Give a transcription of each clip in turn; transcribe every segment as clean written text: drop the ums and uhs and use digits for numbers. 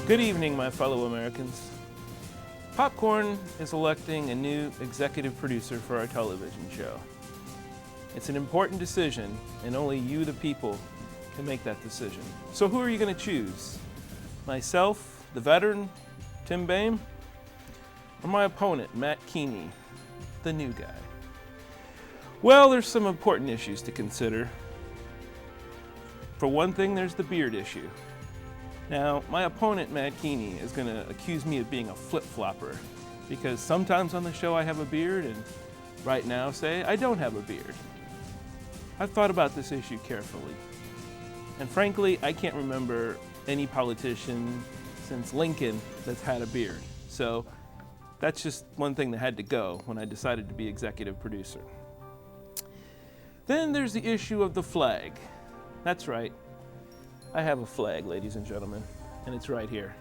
Good evening, my fellow Americans. Popcorn is electing a new executive producer for our television show. It's an important decision, and only you, the people, can make that decision. So who are you going to choose? Myself, the veteran, Tim Boehme, or my opponent, Matt Keeney, the new guy? Well, there's some important issues to consider. For one thing, there's the beard issue. Now, my opponent, Matt Keeney, is going to accuse me of being a flip-flopper because sometimes on the show I have a beard and right now say I don't have a beard. I've thought about this issue carefully. And frankly, I can't remember any politician since Lincoln that's had a beard. So that's just one thing that had to go when I decided to be executive producer. Then there's the issue of the flag. That's right. I have a flag, ladies and gentlemen, and it's right here.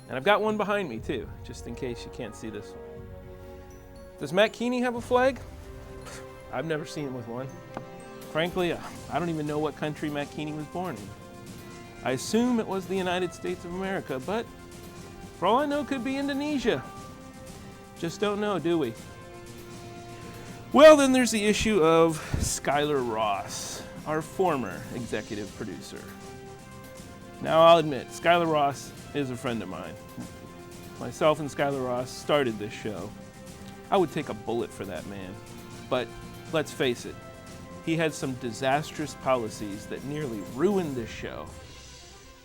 And I've got one behind me, too, just in case you can't see this one. Does Matt Keeney have a flag? I've never seen him with one. Frankly, I don't even know what country Matt Keeney was born in. I assume it was the United States of America, but for all I know, it could be Indonesia. Just don't know, do we? Well, then there's the issue of Skyler Ross, our former executive producer. Now, I'll admit, Skyler Ross is a friend of mine. Myself and Skyler Ross started this show. I would take a bullet for that man. But let's face it, he had some disastrous policies that nearly ruined this show.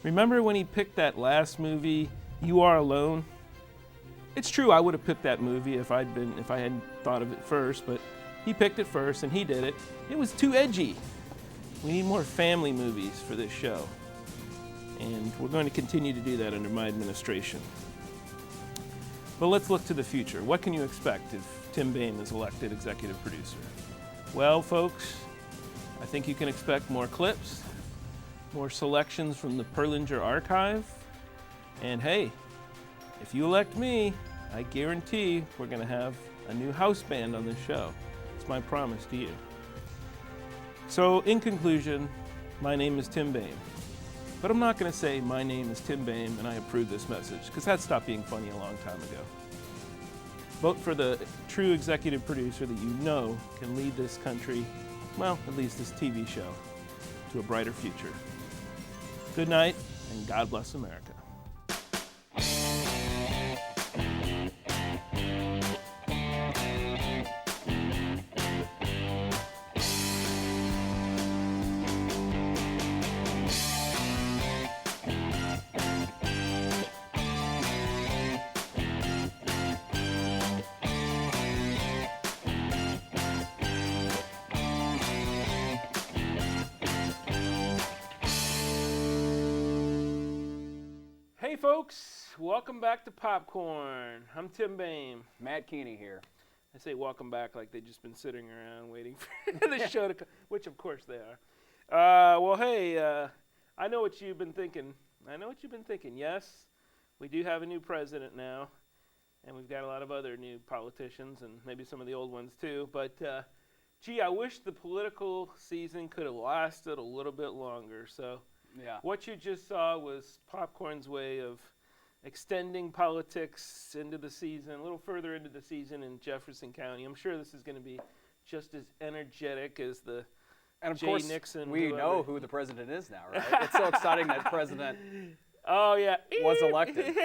Remember when he picked that last movie, You Are Alone? It's true, I would have picked that movie if I hadn't thought of it first, but he picked it first and he did it. It was too edgy. We need more family movies for this show. And we're going to continue to do that under my administration. But let's look to the future. What can you expect if Tim Boehme is elected executive producer? Well, folks, I think you can expect more clips, more selections from the Perlinger archive. And hey, if you elect me, I guarantee we're going to have a new house band on this show. It's my promise to you. So, in conclusion, my name is Tim Boehme. But I'm not going to say my name is Tim Boehme and I approve this message, because that stopped being funny a long time ago. Vote for the true executive producer that you know can lead this country, well, at least this TV show, to a brighter future. Good night, and God bless America. Hey folks, welcome back to Popcorn. I'm Tim Boehme. Matt Keeney here. I say welcome back like they've just been sitting around waiting for the show to come, which of course they are. Well, hey, I know what you've been thinking. Yes, we do have a new president now, and we've got a lot of other new politicians and maybe some of the old ones too. But gee, I wish the political season could have lasted a little bit longer. So. Yeah. What you just saw was Popcorn's way of extending politics into the season, a little further into the season in Jefferson County. I'm sure this is going to be just as energetic as the And of Jay course, Nixon. we know who the president is now, right? It's so exciting that president was elected.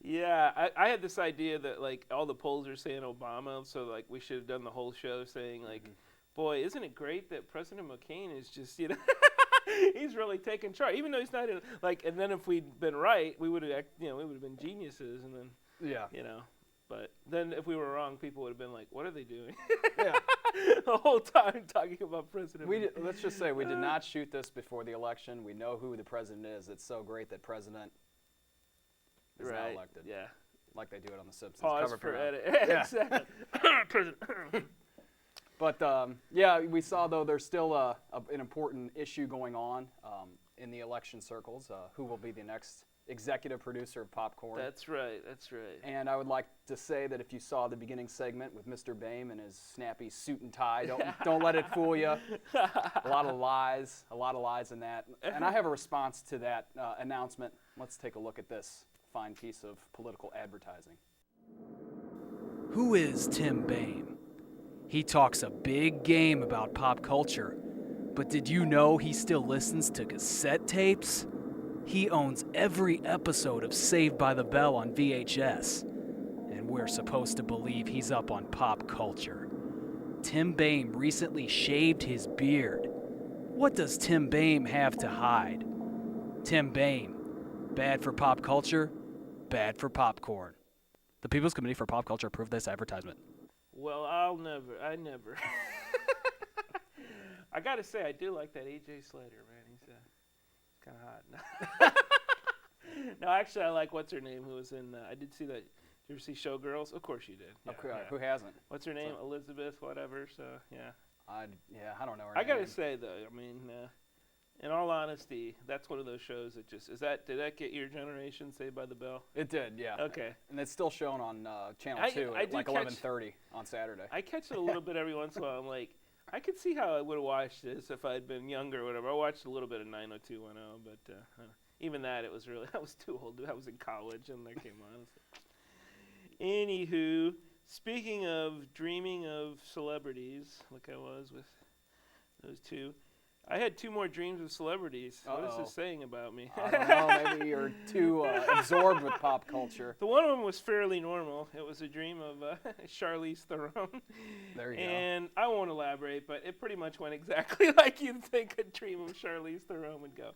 Yeah, I had this idea that like all the polls are saying Obama, so like we should have done the whole show saying like, boy, isn't it great that President McCain is just, he's really taking charge, even though he's not in, like, and then if we'd been right, we would have, we would have been geniuses, and then, but then if we were wrong, people would have been like, what are they doing? Yeah. The whole time talking about President McCain. Let's just say we did not shoot this before the election. We know who the president is. It's so great that president is now elected. Yeah. Like they do it on The Simpsons. Pause for edit. Exactly. President. But, we saw, though, there's still an important issue going on in the election circles. Who will be the next executive producer of Popcorn. That's right. That's right. And I would like to say that if you saw the beginning segment with Mr. Boehme and his snappy suit and tie, don't let it fool you. A lot of lies in that. And I have a response to that announcement. Let's take a look at this fine piece of political advertising. Who is Tim Boehme? He talks a big game about pop culture, but did you know he still listens to cassette tapes? He owns every episode of Saved by the Bell on VHS, and we're supposed to believe he's up on pop culture. Tim Boehme recently shaved his beard. What does Tim Boehme have to hide? Tim Boehme, bad for pop culture, bad for popcorn. The People's Committee for Pop Culture approved this advertisement. Well, I never. I gotta say, I do like that A.J. Slater, man. He's kind of hot. No, actually, I like what's her name, who was in. I did see that. Did you ever see Showgirls? Of course you did. Yeah, yeah. Who hasn't? What's her name? Elizabeth, whatever. So yeah. I don't know her I name. gotta say though, I mean, in all honesty, that's one of those shows that just did that get your generation, Saved by the Bell? It did, yeah. Okay. And it's still shown on Channel 2 at like 11:30 on Saturday. I catch it a little bit every once in a while. I'm like, I could see how I would have watched this if I'd been younger or whatever. I watched a little bit of 90210, but even that, I was too old. I was in college and that came on. Anywho, speaking of dreaming of celebrities, like I was with those two, I had two more dreams of celebrities. Uh-oh. What is this saying about me? I don't know. Maybe you're too absorbed with pop culture. The one of them was fairly normal. It was a dream of Charlize Theron. There you and I won't elaborate, but it pretty much went exactly like you'd think a dream of Charlize Theron would go.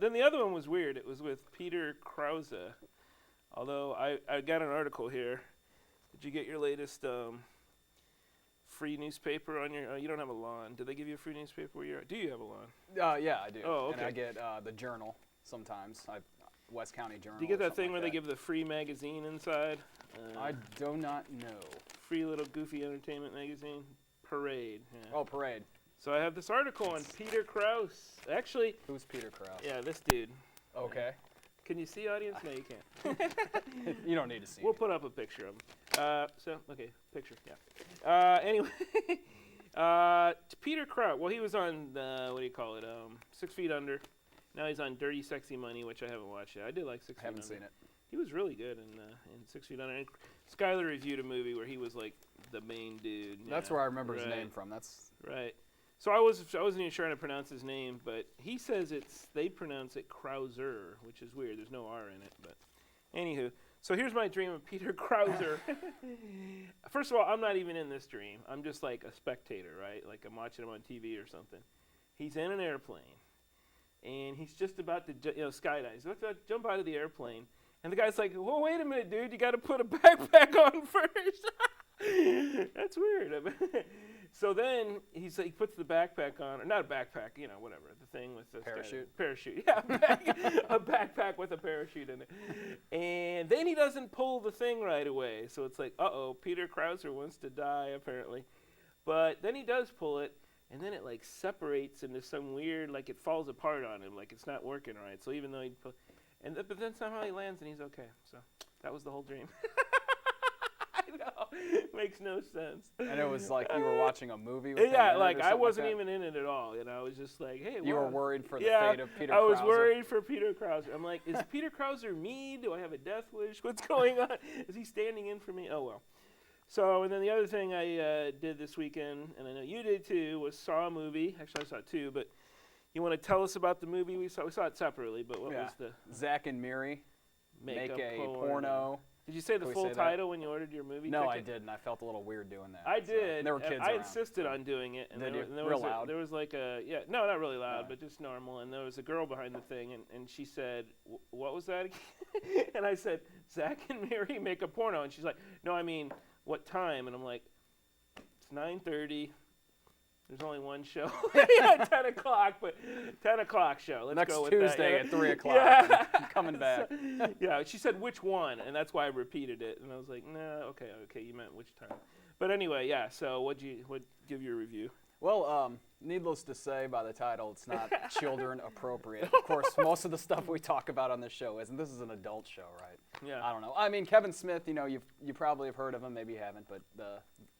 Then the other one was weird. It was with Peter Krause. Although I got an article here. Did you get your latest free newspaper on your? You don't have a lawn. Did they give you a free newspaper where you're? Do you have a lawn? Yeah, I do. Oh, okay. And I get the Journal sometimes. West County Journal. Do you get that thing like where that. they give the free magazine inside? I do not know. Free little goofy entertainment magazine. Parade. Yeah. Oh, Parade. So I have this article on Peter Krause. Actually. Who's Peter Krause? Yeah, this dude. Okay. Can you see, audience? No, you can't. You don't need to see. We'll put up a picture of him. Okay, picture, yeah. Anyway, Peter Krause. Well, he was on, 6 Feet Under. Now he's on Dirty Sexy Money, which I haven't watched yet. I did like 6 Feet Under. Haven't seen it. He was really good in 6 Feet Under. And Skyler reviewed a movie where he was like the main dude. That's where I remember his name from. That's right. So I wasn't even sure how to pronounce his name, but he says they pronounce it Krauser, which is weird. There's no R in it, but anywho. So here's my dream of Peter Krauser. First of all, I'm not even in this dream. I'm just like a spectator, right? Like I'm watching him on TV or something. He's in an airplane, and he's just about to skydive. He's about to jump out of the airplane, and the guy's like, "Well, wait a minute, dude. You got to put a backpack on first." That's weird. So then he puts the backpack on, or not a backpack, whatever, the thing with the parachute. Parachute, yeah, a backpack with a parachute in it. And then he doesn't pull the thing right away, so it's like, Peter Krauser wants to die apparently. But then he does pull it, and then it like separates into some weird, like it falls apart on him, like it's not working right. So even though but then somehow he lands and he's okay. So that was the whole dream. I know. Makes no sense. And it was like you were watching a movie with him yeah, in it like or I something wasn't like that? even in it at all. I was just like, hey, You wow. were worried for the fate of Peter Krause. I was worried for Peter Krause. I'm like, is Peter Krauser me? Do I have a death wish? What's going on? Is he standing in for me? Oh, well. So, and then the other thing I did this weekend, and I know you did too, was saw a movie. Actually, I saw two, but you want to tell us about the movie we saw? We saw it separately, but what was the... Zach and Miri make a porno. Did you say the full title when you ordered your movie No, ticket? I didn't. I felt a little weird doing that. I did. There were kids I around. insisted on doing it. And Real loud? There was like no, not really loud, but just normal. And there was a girl behind the thing, and she said, what was that again? And I said, Zach and Miri make a porno. And she's like, no, I mean, what time? And I'm like, it's 9:30. There's only one show. 10 o'clock, but 10 o'clock show. Let's Next go with Tuesday that. at 3 o'clock. Yeah. I'm coming back. Yeah, she said which one, and that's why I repeated it. And I was like, nah, okay, you meant which time. But anyway, yeah. So what give your review? Well, needless to say, by the title, it's not children appropriate. Of course, most of the stuff we talk about on this show isn't. This is an adult show, right? Yeah. I don't know. I mean, Kevin Smith, you probably have heard of him, maybe you haven't, but the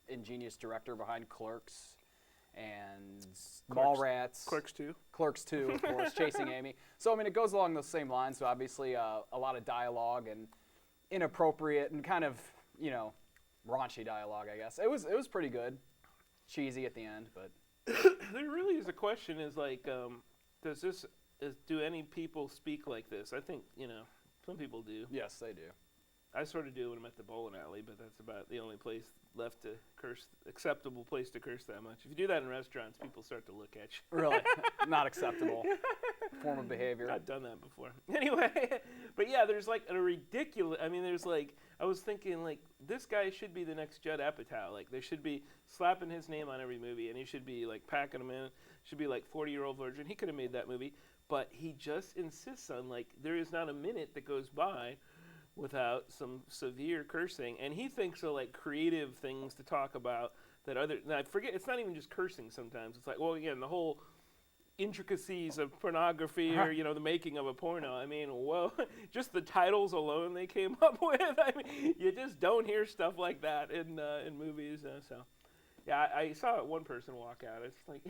ingenious director behind Clerks and Mallrats. Clerks 2. Clerks 2, of course, Chasing Amy. So, I mean, it goes along those same lines. So, obviously, a lot of dialogue and inappropriate and kind of, raunchy dialogue, I guess. It was pretty good. Cheesy at the end, but There really is a question: is like, do any people speak like this? I think some people do. yes, they do. I sort of do when I'm at the bowling alley, but that's about the only place left to curse, acceptable place to curse that much. If you do that in restaurants, people start to look at you. Really, not acceptable form of behavior. I've done that before. Anyway, but yeah, there's like a ridiculous. I mean, there's like I was thinking like this guy should be the next Judd Apatow. Like they should be slapping his name on every movie, and he should be like packing them in. Should be like 40-year-old virgin. He could have made that movie, but he just insists on like there is not a minute that goes by without some severe cursing, and he thinks of like creative things to talk about that I forget. It's not even just cursing. Sometimes it's like, well, again, the whole intricacies of pornography or the making of a porno. I mean, whoa, just the titles alone they came up with. I mean, you just don't hear stuff like that in movies. So yeah, I saw one person walk out. It's like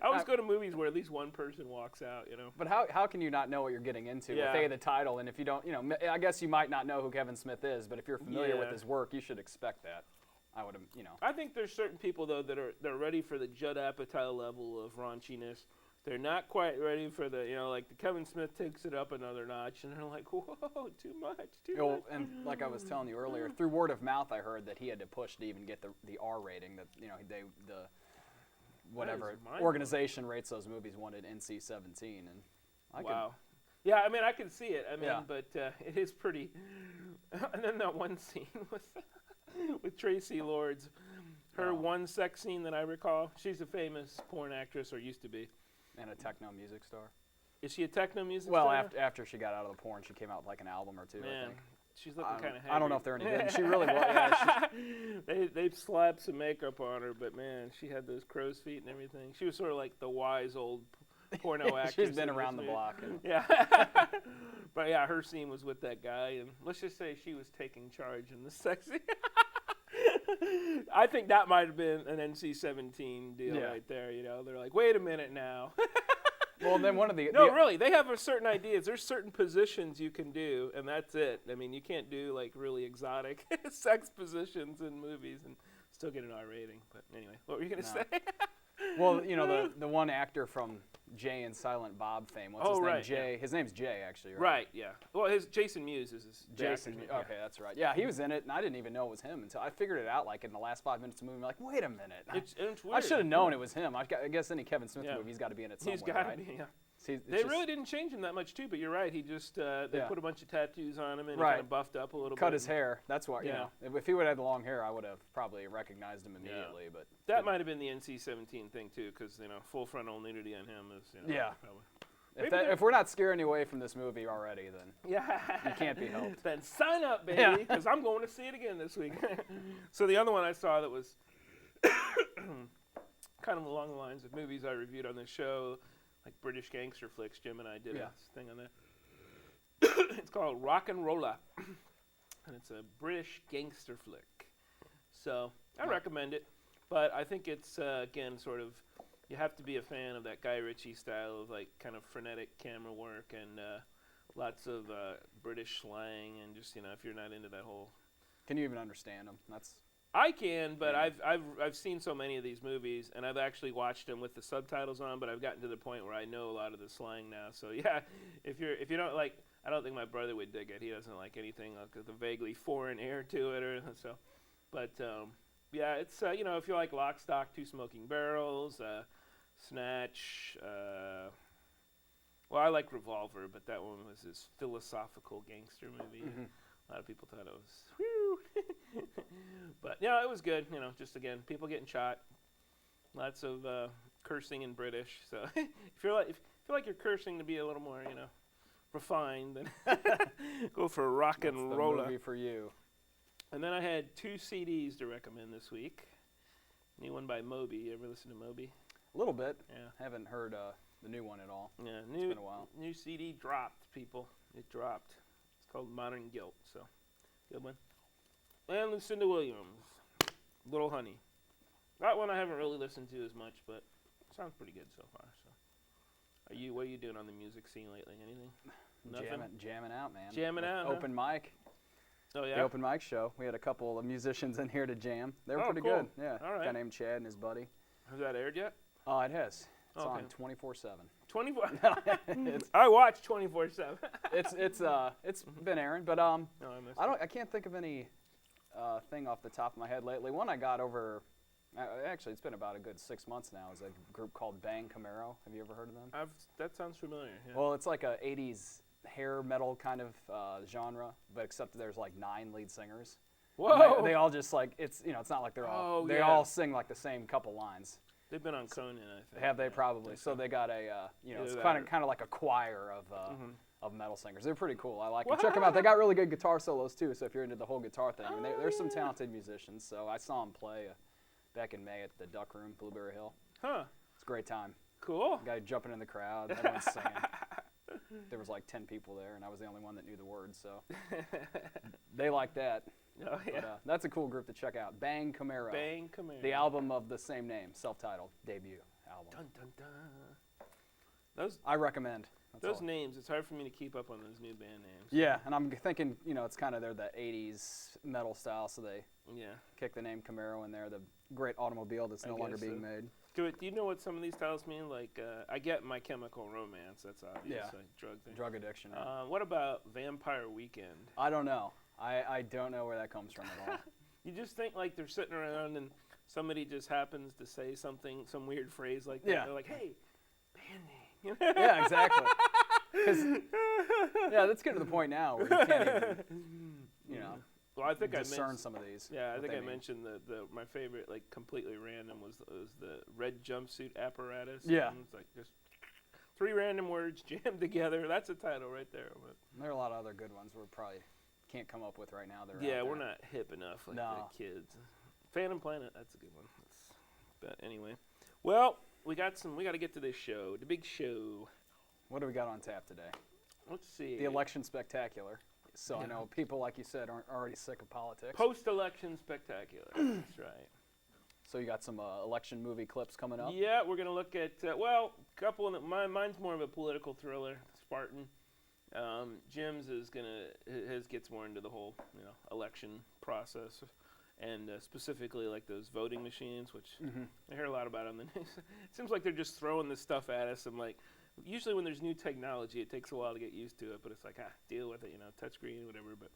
I always go to movies where at least one person walks out. But how can you not know what you're getting into with the title? And if you don't, I guess you might not know who Kevin Smith is, but if you're familiar with his work, you should expect that. I would, I think there's certain people though that are ready for the Judd Apatow level of raunchiness. They're not quite ready for the like the Kevin Smith takes it up another notch, and they're like, whoa, too much. And like I was telling you earlier, through word of mouth, I heard that he had to push to even get the R rating that the whatever organization rates those movies wanted NC-17, and wow. Yeah, I mean, I can see it. I mean, but it is pretty. And then that one scene with Tracy Lords, her one sex scene that I recall. She's a famous porn actress, or used to be. And a techno music star. Is she a techno music star? Well, after she got out of the porn, she came out with like an album or two, I think. She's looking kind of haggard. I don't know if they're any good. She really was. Yeah, they slapped some makeup on her, but man, she had those crow's feet and everything. She was sort of like the wise old porno actress. She's been around the block. Yeah. But yeah, her scene was with that guy, and let's just say she was taking charge in the sex scene. I think that might have been an NC-17 deal right there. They're like, wait a minute now. Well, then one of really, they have a certain ideas. There's certain positions you can do, and that's it. I mean, you can't do like really exotic sex positions in movies and still get an R rating. But anyway, what were you gonna say? Well, the one actor from Jay and Silent Bob fame. What's his name? Jay. Yeah. His name's Jay, actually. Right. Right. Yeah. Well, Jason Mewes is his. Jason. Okay, that's right. Yeah, he was in it, and I didn't even know it was him until I figured it out. Like in the last 5 minutes of the movie, I'm like, wait a minute. It's weird. I should have known it was him. I guess any Kevin Smith movie, he's got to be in it somewhere. He's got to right? be. Yeah. They really didn't change him that much too, but you're right. He just they put a bunch of tattoos on him and he kind of buffed up a little bit. Cut his hair. That's why if he would have had the long hair, I would have probably recognized him immediately. But that might have been the NC-17 thing too, because full frontal nudity on him is probably. If we're not scaring you away from this movie already, then you can't be helped. Then sign up, baby, because I'm going to see it again this week. So the other one I saw that was kind of along the lines of movies I reviewed on this show, like British gangster flicks. Jim and I did a thing on that. It's called Rock and Rolla, and it's a British gangster flick. So I recommend it, but I think it's again sort of you have to be a fan of that Guy Ritchie style of like kind of frenetic camera work and lots of British slang and just if you're not into that whole. Can you even understand them? I can, but I've seen so many of these movies, and I've actually watched them with the subtitles on. But I've gotten to the point where I know a lot of the slang now. So yeah, if you don't like, I don't think my brother would dig it. He doesn't like anything like the vaguely foreign air to it or so. But yeah, it's if you like Lock, Stock, Two Smoking Barrels, Snatch. Well, I like Revolver, but that one was this philosophical gangster movie. Mm-hmm. A lot of people thought it was, whew. But yeah, it was good. Just again, people getting shot, lots of cursing in British. So if you feel like you're cursing to be a little more, refined, then go for Rock and Rolla. Movie for you. And then I had 2 CDs to recommend this week. New one by Moby. You ever listen to Moby? A little bit. Yeah. Haven't heard the new one at all. Yeah, It's been a while. new CD dropped, people. It dropped. It's called Modern Guilt, so good one. And Lucinda Williams, Little Honey. That one I haven't really listened to as much, but it sounds pretty good so far. So, what are you doing on the music scene lately? Anything? Nothing? Jamming out, man. Jamming out, huh? Open mic. Oh yeah. The open mic show. We had a couple of musicians in here to jam. They were pretty cool. good. Yeah. All right. A guy named Chad and his buddy. Has that aired yet? Oh, it has. It's Okay. on 24/7. 24. It's I watch 24/7. it's been airing, but No, I missed it. I can't think of any thing off the top of my head lately. One I got over. Actually, it's been about a good 6 months now. Is a group called Bang Camaro. Have you ever heard of them? That sounds familiar. Yeah. Well, it's like a 80s hair metal kind of genre, but except there's like 9 lead singers. Whoa! They all just like it's not like they're all they yeah. all sing like the same couple lines. They've been on Conan, I think. Have they Yeah, probably? I think So they got a it's Either kind that of like a choir of metal singers. They're pretty cool. I like them. Wow. Check them out. They got really good guitar solos too. So if you're into the whole guitar thing, and there's some yeah. talented musicians. So I saw them play back in May at the Duck Room, Blueberry Hill. Huh. It's a great time. Cool. Guy jumping in the crowd, everyone's singing. There was like 10 people there, and I was the only one that knew the words. So they like that. Oh yeah. But, that's a cool group to check out. Bang Camaro. Bang Camaro. The album of the same name, self-titled debut album. Dun dun dun. I recommend. That's Those all. names. It's hard for me to keep up on those new band names. Yeah, and I'm thinking, it's kind of they're the 80s metal style, so they Yeah. kick the name Camaro in there, the great automobile that's no longer guess being so. made. Do you know what some of these titles mean? Like, I get My Chemical Romance. That's obvious. Yeah. Like drug thing. Drug addiction. What about Vampire Weekend? I don't know. I don't know where that comes from at all. You just think like they're sitting around and somebody just happens to say something, some weird phrase like that. Yeah. They're like, hey, band name. Yeah, exactly. 'Cause, yeah, let's get to the point now where you can't even, Well, I think discern some of these. Yeah, I what think they I mean. mentioned my favorite, like completely random, was the red jumpsuit apparatus. Yeah. And it's like just 3 random words jammed together. That's a title right there. But There are a lot of other good ones we probably can't come up with right now. yeah, we're not hip enough like No. the kids. Phantom Planet, that's a good one. But anyway, well, we got to get to this show, the big show. What do we got on tap today? Let's see. The election spectacular. So I Yeah. know people, like you said, aren't already sick of politics. Post-election spectacular. That's right. So you got some election movie clips coming up? Yeah, we're gonna look at a couple. Mine's more of a political thriller, Spartan. Jim's gets more into the whole election process, and specifically like those voting machines, which I hear a lot about on the news. It seems like they're just throwing this stuff at us, and like usually when there's new technology, it takes a while to get used to it, but it's like deal with it, touchscreen, whatever. But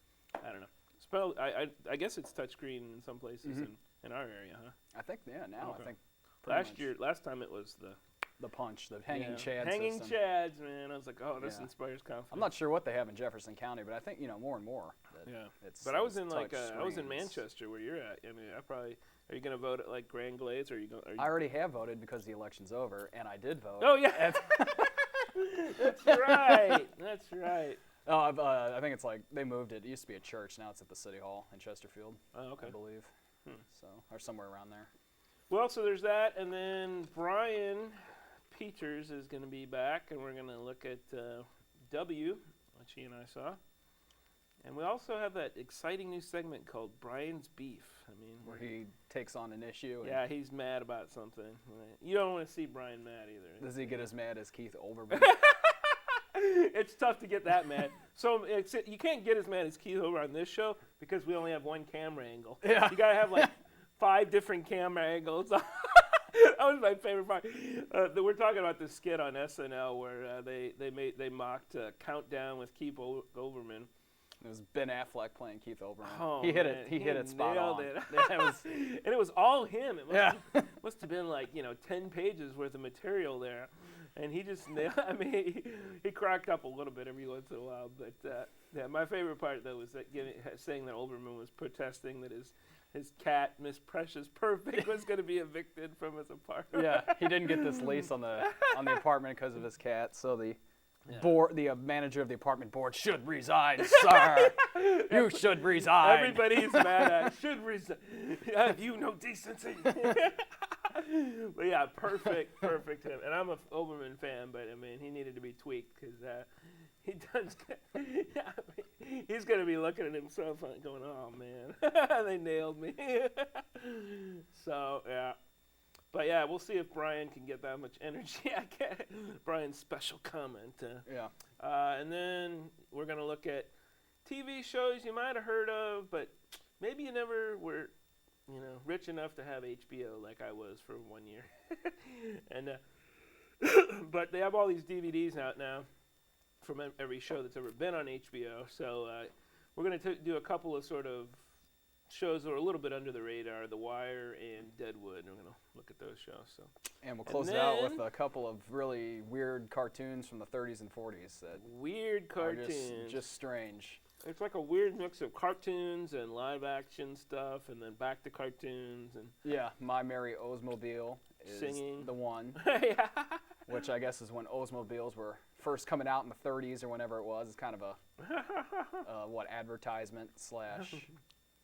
I don't know. I guess it's touchscreen in some places in our area, huh? I think now Okay. I think Last time it was the punch, the hanging chad hanging system. chads, man. I was like, oh, this Yeah. inspires confidence. I'm not sure what they have in Jefferson County, but I think more and more. That Yeah, it's, but I was it's in touch I was in screens. Manchester where you're at. I mean, are you gonna vote at like Grand Glades, or are you going? I already have voted because the election's over, and I did vote. Oh yeah, that's right. That's right. Oh, I think it's like they moved it. It used to be a church. Now it's at the City Hall in Chesterfield, Oh, okay. I believe. So, or somewhere around there. Well, so there's that, and then Brian Peters is going to be back, and we're going to look at W, which he and I saw. And we also have that exciting new segment called Brian's Beef. I mean, Where he takes on an issue. And yeah, he's mad about something. Right? You don't want to see Brian mad either. Does he get as mad as Keith Olbermann? It's tough to get that mad. So you can't get as mad as Keith over on this show because we only have one camera angle. Yeah. You gotta have like 5 different camera angles. That was my favorite part. We're talking about this skit on SNL where they mocked Countdown with Keith Olbermann. It was Ben Affleck playing Keith Olbermann. Oh, he hit man, it. He hit it spot nailed on. it. It And it was all him. It was, must have been like 10 pages worth of material there. And he just nailed. I mean, he cracked up a little bit every once in a while. But yeah, my favorite part though was that saying that Olbermann was protesting that his cat Miss Precious Perfect was going to be evicted from his apartment. yeah, he didn't get this lease on the apartment because of his cat. So the The manager of the apartment board should resign, sir. You should resign. Everybody's mad at should resign. Have you no decency? But yeah, perfect him. And I'm a Oberman fan, but I mean, he needed to be tweaked because he does. He's gonna be looking at himself and going, "Oh man, they nailed me." So yeah. But yeah, we'll see if Brian can get that much energy. I can't. Brian's special comment. And then we're going to look at TV shows you might have heard of, but maybe you never were, rich enough to have HBO like I was for 1 year. And but they have all these DVDs out now from every show that's ever been on HBO. So we're going to do a couple of sort of shows that are a little bit under the radar, The Wire and Deadwood. We're going to look at those shows. So. And we'll close it out with a couple of really weird cartoons from the 30s and 40s. Weird cartoons. Just strange. It's like a weird mix of cartoons and live action stuff and then back to cartoons. And yeah, My Merry Oldsmobile is singing. The one. Yeah. Which I guess is when Oldsmobiles were first coming out in the 30s or whenever it was. It's kind of a advertisement /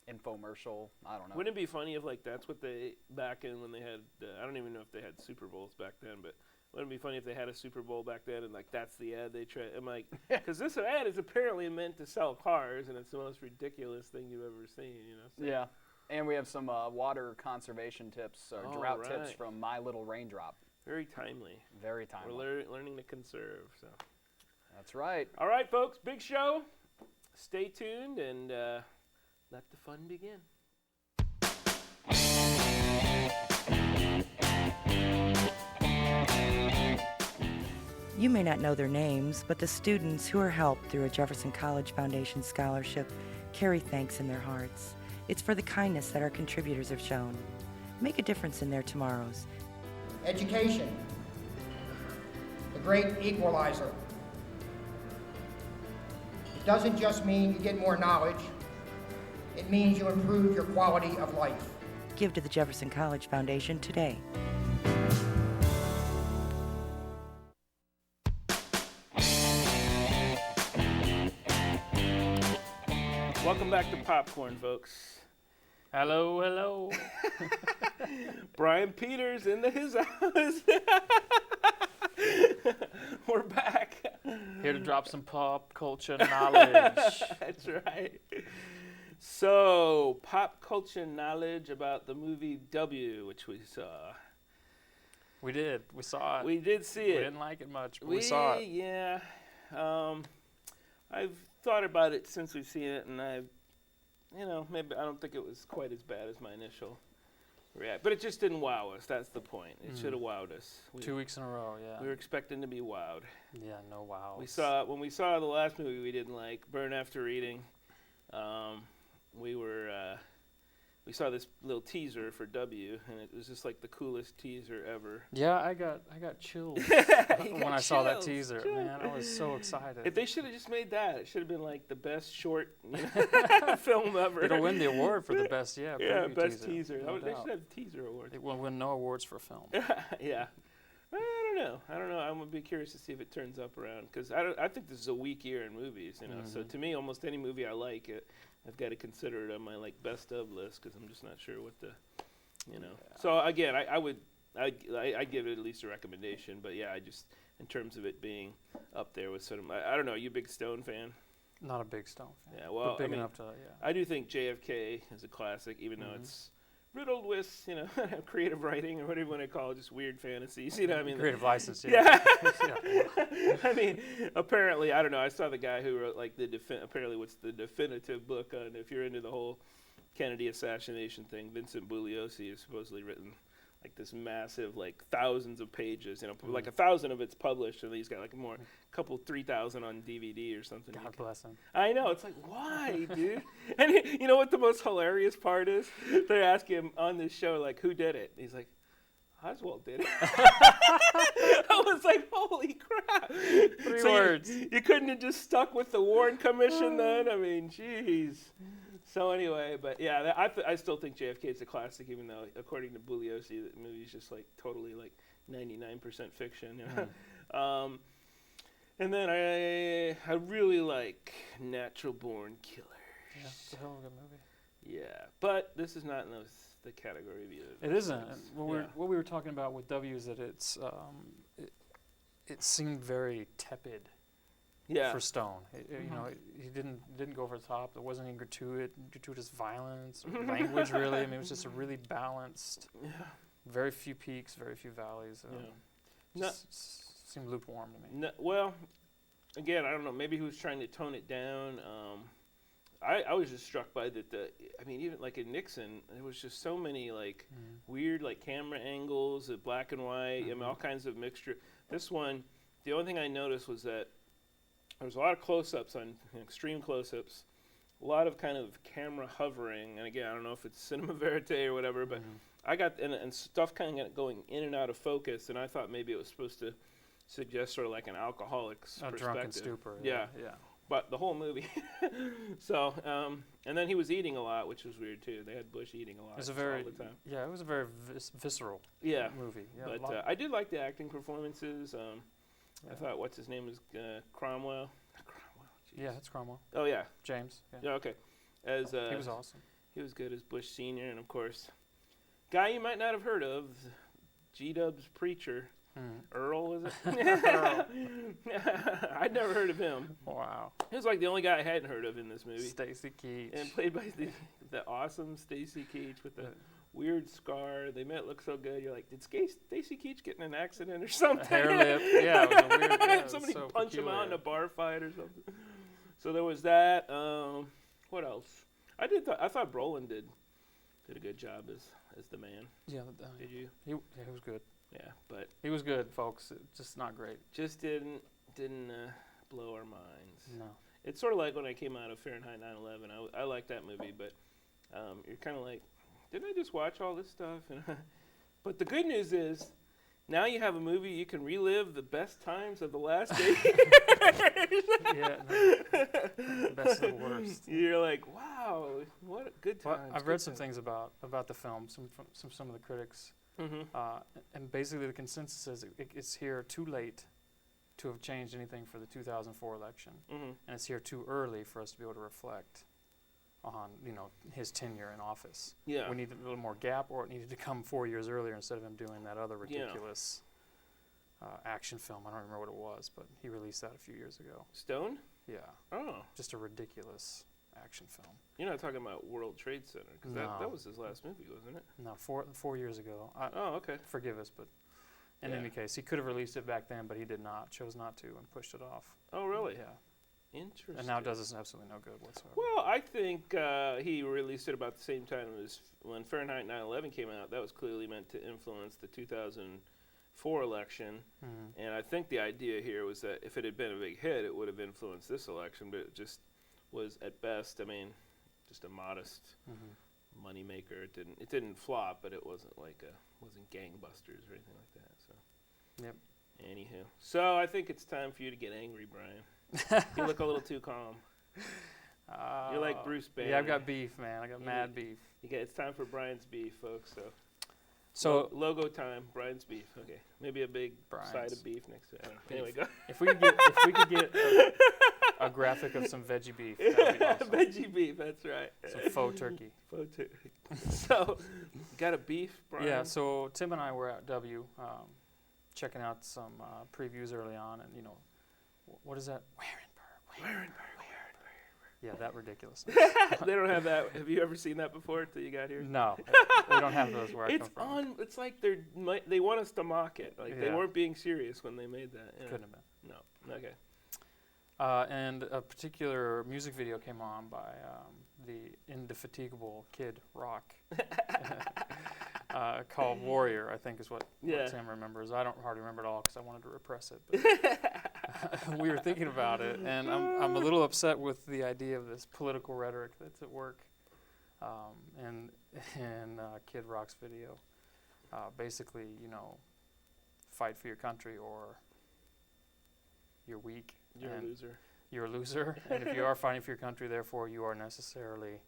infomercial. I don't know. Wouldn't it be funny if that's what they back in when they had I don't even know if they had Super Bowls back then, but wouldn't it be funny if they had a Super Bowl back then and that's the ad they try? I'm like, because this ad is apparently meant to sell cars and it's the most ridiculous thing you've ever seen, So. Yeah, and we have some water conservation tips or drought tips from My Little Raindrop. Very timely. Very timely. We're learning to conserve. So. That's right. All right, folks, big show. Stay tuned and. Let the fun begin. You may not know their names, but the students who are helped through a Jefferson College Foundation scholarship carry thanks in their hearts. It's for the kindness that our contributors have shown. Make a difference in their tomorrows. Education, the great equalizer. It doesn't just mean you get more knowledge. It means you improve your quality of life. Give to the Jefferson College Foundation today. Welcome back to Popcorn, folks. Hello. Brian Peters in his house. We're back. Here to drop some pop culture knowledge. That's right. So, pop culture knowledge about the movie W, which we saw. We did. We saw it. We did see it. We didn't like it much, but we saw it. Yeah. I've thought about it since we've seen it, and maybe I don't think it was quite as bad as my initial reaction. But it just didn't wow us. That's the point. It should have wowed us. 2 weeks in a row, yeah. We were expecting to be wowed. Yeah, no wow. When we saw the last movie we didn't like, Burn After Reading. We saw this little teaser for W, and it was just like the coolest teaser ever. Yeah, I got chills when I saw that teaser. Man, I was so excited. If they should have just made that, it should have been like the best short film ever. It'll win the award for the best, best teaser. They should have teaser awards. It will win no awards for film. Yeah. I don't know. I'm gonna be curious to see if it turns up around because I think this is a weak year in movies. So to me, almost any movie I like, I've got to consider it on my best of list because I'm just not sure what the, So again, I'd give it at least a recommendation. But yeah, I just in terms of it being up there with sort of I don't know. Are you a big Stone fan? Not a big Stone fan. Yeah, well, but big enough to I do think JFK is a classic, even though it's riddled with, creative writing or whatever you want to call it, just weird fantasies. Creative license, yeah. I mean, apparently, I don't know. I saw the guy who wrote apparently what's the definitive book on if you're into the whole Kennedy assassination thing. Vincent Bugliosi has supposedly written like this massive, thousands of pages. Like 1,000 of it's published, and he's got a couple 3,000 on DVD or something. God bless him. I know. It's like, why, dude? And you know what the most hilarious part is? They ask him on this show, who did it? He's like, Oswald did it. I was like, holy crap. Three words. You couldn't have just stuck with the Warren Commission then? I mean, jeez. So anyway, but yeah, I still think JFK is a classic, even though, according to Bugliosi, the movie's just totally 99% fiction. And then I really like Natural Born Killers. Yeah, it's a hell of a good movie. Yeah, but this is not in the category of either. It isn't. What we were talking about with W is that it seemed very tepid. Yeah. For Stone, you know, he didn't go over the top. There wasn't any gratuitous violence or language really. I mean, it was just a really balanced. Yeah. Very few peaks, very few valleys. Just seemed lukewarm to me. No, well, again, I don't know. Maybe he was trying to tone it down. I was just struck by that. I mean, even like in Nixon, there was just so many like weird like camera angles, black and white. I mean, all kinds of mixture. This one, the only thing I noticed was that there was a lot of close-ups on extreme close-ups, a lot of kind of camera hovering, and again, I don't know if it's cinema verite or whatever, but I got and stuff kind of going in and out of focus, and I thought maybe it was supposed to suggest sort of like an alcoholic's perspective. Drunken stupor. Yeah. But the whole movie. So, and then he was eating a lot, which was weird too. They had Bush eating a lot all the time. Yeah, it was a very visceral movie. Yeah, but I did like the acting performances. I thought what's his name was Cromwell. Geez. Yeah, it's Cromwell. Oh yeah, James. Yeah, okay. As he was awesome. He was good as Bush Senior, and of course, guy you might not have heard of, G-Dub's preacher, Earl, was it? Earl. I'd never heard of him. Wow. He was like the only guy I hadn't heard of in this movie. Stacy Keach. And played by the awesome Stacy Keach with the weird scar. They made it look so good. You're like, did Stacy Keach get in an accident or something? Hair lip. Yeah, it was a weird. Yeah, somebody so punched him peculiar. out in a bar fight or something. So there was that. What else? I thought Brolin did a good job as the man. Yeah. Did you? He was good. Yeah, but he was good, folks. Just not great. Just didn't blow our minds. No. It's sort of like when I came out of Fahrenheit 9/11. I liked that movie, but you're kind of like, didn't I just watch all this stuff? But the good news is, now you have a movie you can relive the best times of the last 8 years. Yeah, the best and worst. You're like, wow, what a good time. Well, I've read some things about the film, some of the critics, and basically the consensus is it's here too late to have changed anything for the 2004 election, and it's here too early for us to be able to reflect on his tenure in office. Yeah. We need a little more gap, or it needed to come 4 years earlier instead of him doing that other ridiculous action film. I don't remember what it was, but he released that a few years ago. Stone? Yeah. Oh. Just a ridiculous action film. You're not talking about World Trade Center, because that was his last movie, wasn't it? No, 4 years ago. Oh, okay. Forgive us, but in any case, he could have released it back then, but he did not. Chose not to and pushed it off. Oh, really? Yeah. Interesting. And now it does us absolutely no good whatsoever. Well, I think he released it about the same time as when Fahrenheit 9/11 came out. That was clearly meant to influence the 2004 election. And I think the idea here was that if it had been a big hit, it would have influenced this election, but it just was at best, just a modest moneymaker. It didn't flop, but it wasn't wasn't gangbusters or anything like that. So. Yep. Anywho, so I think it's time for you to get angry, Brian. You look a little too calm. You're like Bruce Banner. Yeah, I've got beef, man. I got mad beef. It's time for Brian's beef, folks. So logo time, Brian's beef. Okay, maybe a big side of beef next to it. Anyway, go. If we could get a graphic of some veggie beef, that'd be awesome. Veggie beef, that's right. Some faux turkey. Faux turkey. So, got a beef, Brian? Yeah. So Tim and I were at W, checking out some previews early on, and what is that? Where in Yeah, that ridiculous. They don't have that. Have you ever seen that before until you got here? No, we don't have those where I come from. It's like they want us to mock it. Like they weren't being serious when they made that. Couldn't have been. No. Okay. And a particular music video came on by the indefatigable Kid Rock called Warrior, I think is what Tim remembers. I don't hardly remember it all because I wanted to repress it. But we were thinking about it, and I'm a little upset with the idea of this political rhetoric that's at work in Kid Rock's video. Basically, fight for your country or you're weak. You're a loser. You're a loser, and if you are fighting for your country, therefore you are necessarily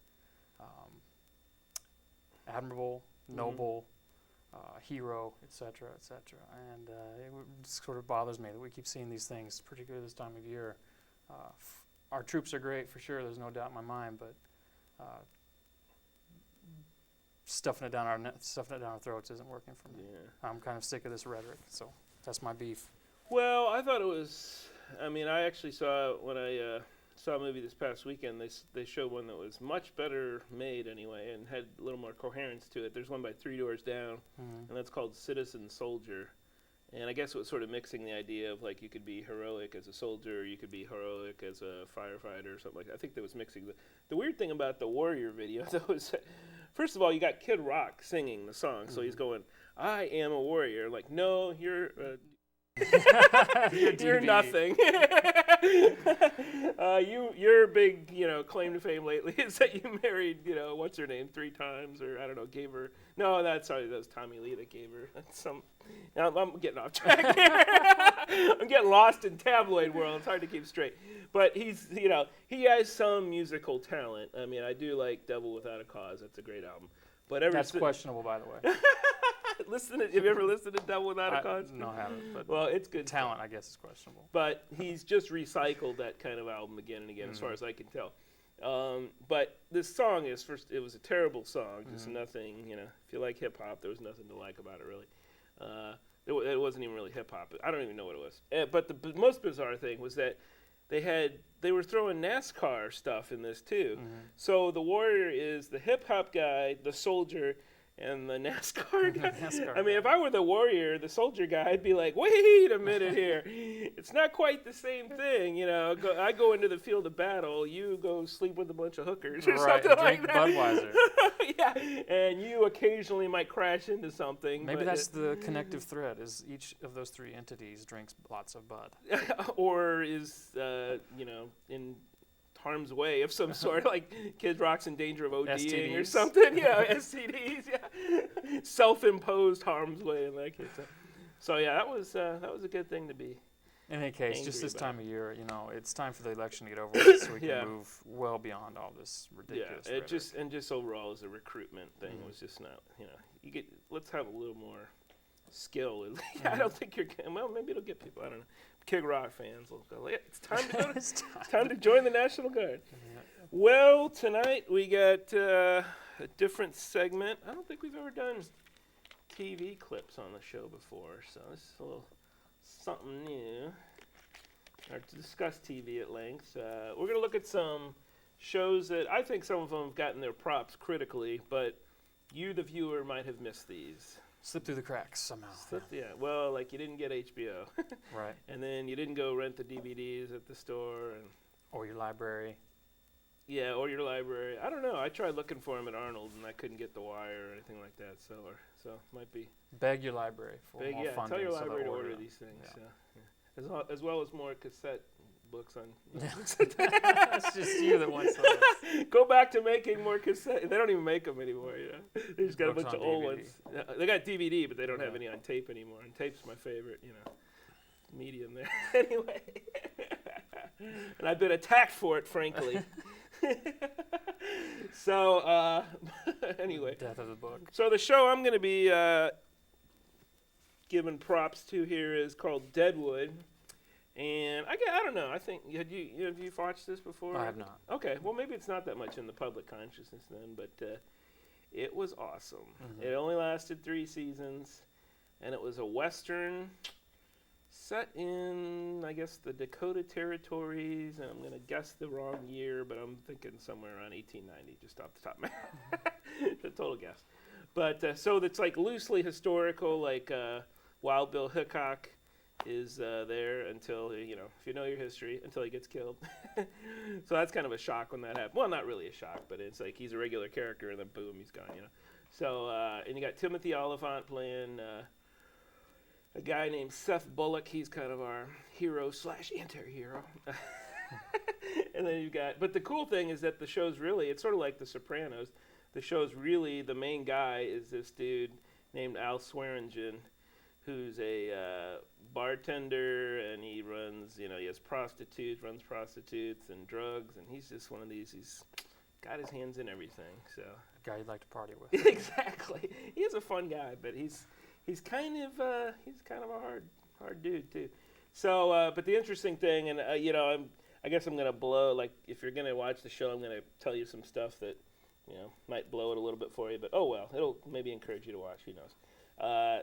admirable, noble, hero, etc., etc. And it sort of bothers me that we keep seeing these things, particularly this time of year. Our troops are great for sure. There's no doubt in my mind, but stuffing it down our throats isn't working for me. Yeah. I'm kind of sick of this rhetoric, so that's my beef. Well, I thought it was. I mean, I actually saw when I saw a movie this past weekend. They showed one that was much better made anyway, and had a little more coherence to it. There's one by Three Doors Down, and that's called Citizen Soldier. And I guess it was sort of mixing the idea of like you could be heroic as a soldier, you could be heroic as a firefighter or something like that. I think that was mixing. The weird thing about the Warrior video, though, is that, first of all, you got Kid Rock singing the song, so he's going, "I am a warrior." Like, no, you're you're nothing. Your big, claim to fame lately is that you married, what's her name, 3 times, or I don't know, gave her. No, that was Tommy Lee that gave her some. I'm getting off track here. I'm getting lost in tabloid world. It's hard to keep straight. But he's, he has some musical talent. I mean, I do like Devil Without a Cause. That's a great album. But that's questionable, by the way. Have you ever listened to Devil Without a Cause? No, I haven't. But well, it's good talent, stuff. I guess, is questionable. But he's just recycled that kind of album again and again, as far as I can tell. But this song it was a terrible song, just nothing, if you like hip-hop, there was nothing to like about it, really. It wasn't even really hip-hop. I don't even know what it was. But the most bizarre thing was that they were throwing NASCAR stuff in this, too. So the Warrior is the hip-hop guy, the soldier, and the NASCAR guy. I mean, if I were the Warrior, the soldier guy, I'd be like, wait a minute here. It's not quite the same thing, I go into the field of battle, you go sleep with a bunch of hookers or something like that. Budweiser. Yeah, and you occasionally might crash into something. Maybe that's the connective thread, is each of those 3 entities drinks lots of Bud. Or is, in harm's way of some sort, like Kid Rock's in danger of ODing STDs. or something. STDs, self-imposed harm's way in that case. So yeah, that was a good thing to be. In any case, just this about. Time of year, it's time for the election to get over with, so we can move well beyond all this ridiculous. Yeah, just overall as a recruitment thing was just not. Let's have a little more skill. I don't think maybe it'll get people. I don't know. Kid Rock fans will go, it's time to go. It's time to join the National Guard. Yeah. Well, tonight we got a different segment. I don't think we've ever done TV clips on the show before, so this is a little something new. Or to discuss TV at length. We're going to look at some shows that I think some of them have gotten their props critically, but you, the viewer, might have missed these. Slip through the cracks somehow. Well, like you didn't get HBO. Right. And then you didn't go rent the DVDs at the store. Or your library. Yeah, or your library. I don't know. I tried looking for them at Arnold, and I couldn't get The Wire or anything like that. So might be. Beg your library for more funding. Tell your library to order order these things. Yeah. As well as more cassette books on. That's just you that wants those. Go back to making more cassette. They don't even make them anymore. They just got a bunch of old ones. They got DVD, but they don't have any on tape anymore. And tape's my favorite, medium there. Anyway, and I've been attacked for it, frankly. So anyway, death of the book. So the show I'm going to be giving props to here is called Deadwood. And I don't know. I think have you watched this before? I have not. Okay. Well, maybe it's not that much in the public consciousness then, but it was awesome. It only lasted 3 seasons, and it was a Western set in, I guess, the Dakota Territories. And I'm going to guess the wrong year, but I'm thinking somewhere around 1890, just off the top of my head. A total guess. But so it's like loosely historical, like Wild Bill Hickok is there until, if you know your history, until he gets killed. So that's kind of a shock when that happened. Well, not really a shock, but it's like he's a regular character and then boom, he's gone, So, and you got Timothy Oliphant playing a guy named Seth Bullock. He's kind of our hero / anti-hero. And then but the cool thing is that the show's really, it's sort of like The Sopranos. The show's really, the main guy is this dude named Al Swearingen, who's a bartender, and he runs, he has runs prostitutes and drugs, and he's just one of these, he's got his hands in everything, so. A guy you'd like to party with. Exactly. He is a fun guy, but he's kind of a hard dude too. So, but the interesting thing, and I guess I'm gonna blow. Like, if you're gonna watch the show, I'm gonna tell you some stuff that might blow it a little bit for you. But oh well, it'll maybe encourage you to watch. Who knows?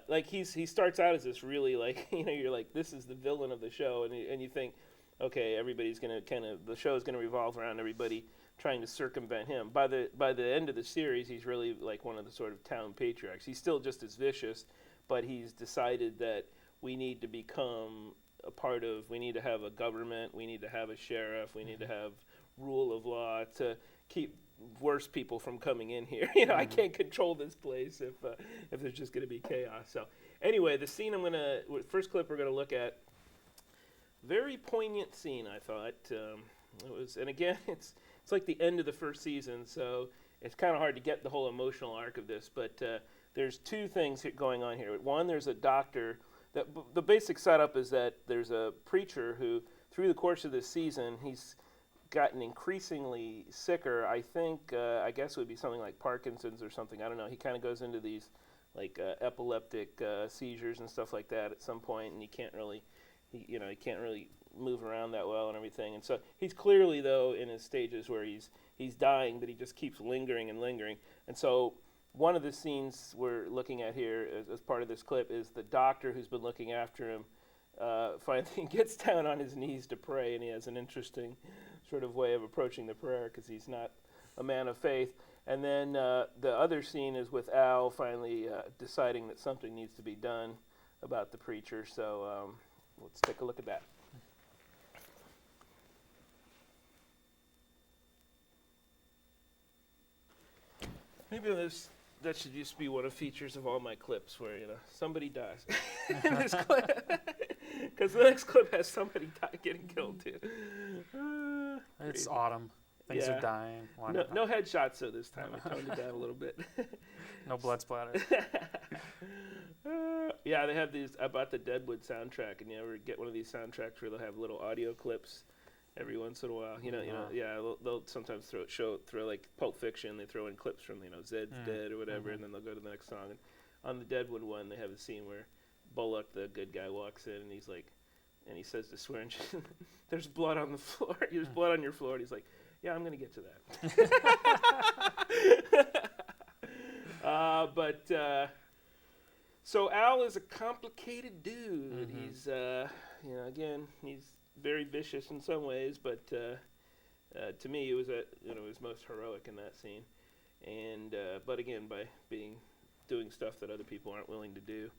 Like he starts out as this really you're like, this is the villain of the show, and you think, okay, everybody's gonna the show is gonna revolve around everybody trying to circumvent him. By the end of the series, he's really like one of the sort of town patriarchs. He's still just as vicious, but he's decided that we need to become a part of. We need to have a government. We need to have a sheriff. We need to have rule of law to keep worse people from coming in here. I can't control this place if there's just going to be chaos. So anyway, the scene first clip we're going to look at, very poignant scene, I thought. It was, and again, it's like the end of the first season, so it's kind of hard to get the whole emotional arc of this, but there's two things going on here. One, there's a doctor. The basic setup is that there's a preacher who, through the course of this season, he's gotten increasingly sicker. I think, I guess it would be something like Parkinson's or something. I don't know. He kind of goes into these like epileptic seizures and stuff like that at some point, and he can't really move around that well and everything. And so he's clearly, though, in his stages where he's dying, but he just keeps lingering and lingering. And so one of the scenes we're looking at here as part of this clip is the doctor who's been looking after him finally gets down on his knees to pray, and he has an interesting sort of way of approaching the prayer because he's not a man of faith. And then the other scene is with Al finally deciding that something needs to be done about the preacher. So let's take a look at that. Maybe that should just be one of the features of all my clips where, somebody dies in this clip. Because the next clip has somebody getting killed, too. It's autumn. Things are dying. No headshots, though, this time. I toned it down a little bit. No blood splatter. Yeah, they have these. I bought the Deadwood soundtrack, and you ever get one of these soundtracks where they'll have little audio clips every once in a while. They'll sometimes throw like Pulp Fiction. They throw in clips from Zed's Dead or whatever, and then they'll go to the next song. And on the Deadwood one, they have a scene where Bullock, the good guy, walks in, and he's like, and he says to Swearingen, "There's blood on the floor. There's blood on your floor." And he's like, "Yeah, I'm gonna get to that." So Al is a complicated dude. He's again, he's very vicious in some ways, but to me, it was his most heroic in that scene, and but again, by doing stuff that other people aren't willing to do.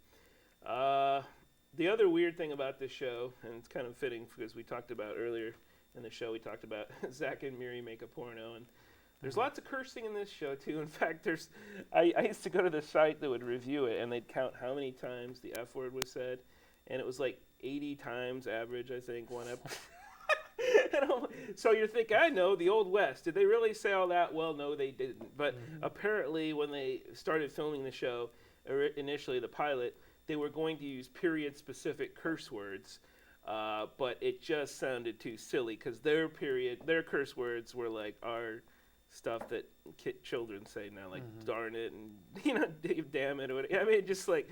The other weird thing about this show, and it's kind of fitting because we talked about earlier in the show, we talked about Zach and Miri make a porno, and there's lots of cursing in this show too. In fact, I used to go to the site that would review it, and they'd count how many times the F word was said, and it was like 80 times average, I think, one episode. So you're thinking, I know, the Old West. Did they really say all that? Well, no, they didn't. But apparently when they started filming the show, initially the pilot, they were going to use period-specific curse words, but it just sounded too silly because their curse words were like our stuff that children say now, like darn it and damn it or whatever. I mean, just like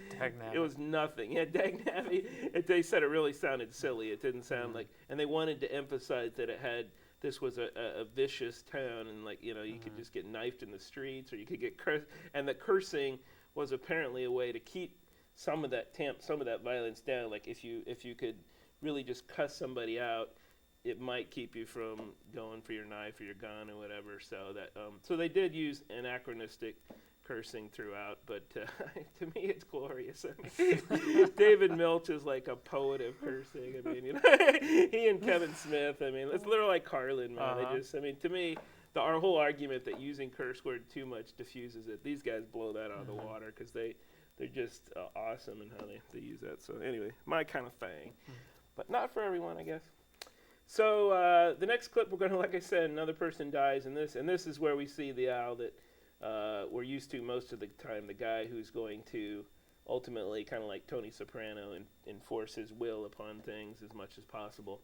it was nothing. Yeah, dagnabbit. They said it really sounded silly. It didn't sound like, and they wanted to emphasize that this was a vicious town, and like you could just get knifed in the streets, or you could get cursed, and the cursing was apparently a way to keep some of that violence down. Like if you could really just cuss somebody out, it might keep you from going for your knife or your gun or whatever. So that so they did use anachronistic cursing throughout, but to me it's glorious. I mean, David Milch is like a poet of cursing. I mean, he and Kevin Smith. I mean, it's literally like Carlin, man. To me, our whole argument that using curse word too much diffuses it. These guys blow that out of the water because they're just awesome in how they use that. So anyway, my kind of thing, but not for everyone, I guess. So the next clip, we're going to, like I said, another person dies in this, and this is where we see the Al that we're used to most of the time, the guy who's going to ultimately, kind of like Tony Soprano, enforce his will upon things as much as possible.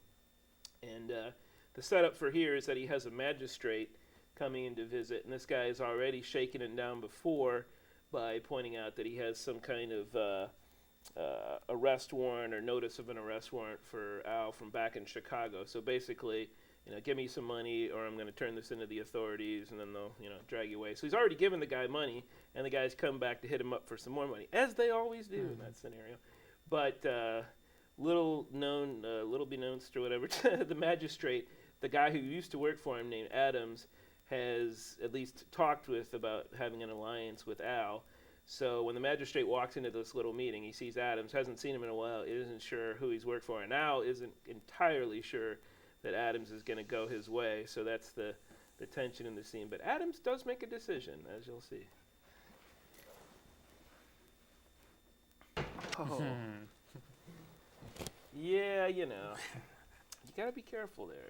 And the setup for here is that he has a magistrate coming in to visit, and this guy is already shaken him down before by pointing out that he has some kind of arrest warrant or notice of an arrest warrant for Al from back in Chicago. So basically, give me some money or I'm going to turn this into the authorities, and then they'll, drag you away. So he's already given the guy money, and the guy's come back to hit him up for some more money, as they always do in that scenario. But little be known or whatever, the magistrate, the guy who used to work for him named Adams, has at least talked with about having an alliance with Al. So when the magistrate walks into this little meeting, he sees Adams, hasn't seen him in a while, isn't sure who he's worked for, and Al isn't entirely sure that Adams is going to go his way. So that's the tension in the scene. But Adams does make a decision, as you'll see. Oh. Yeah, you got to be careful there.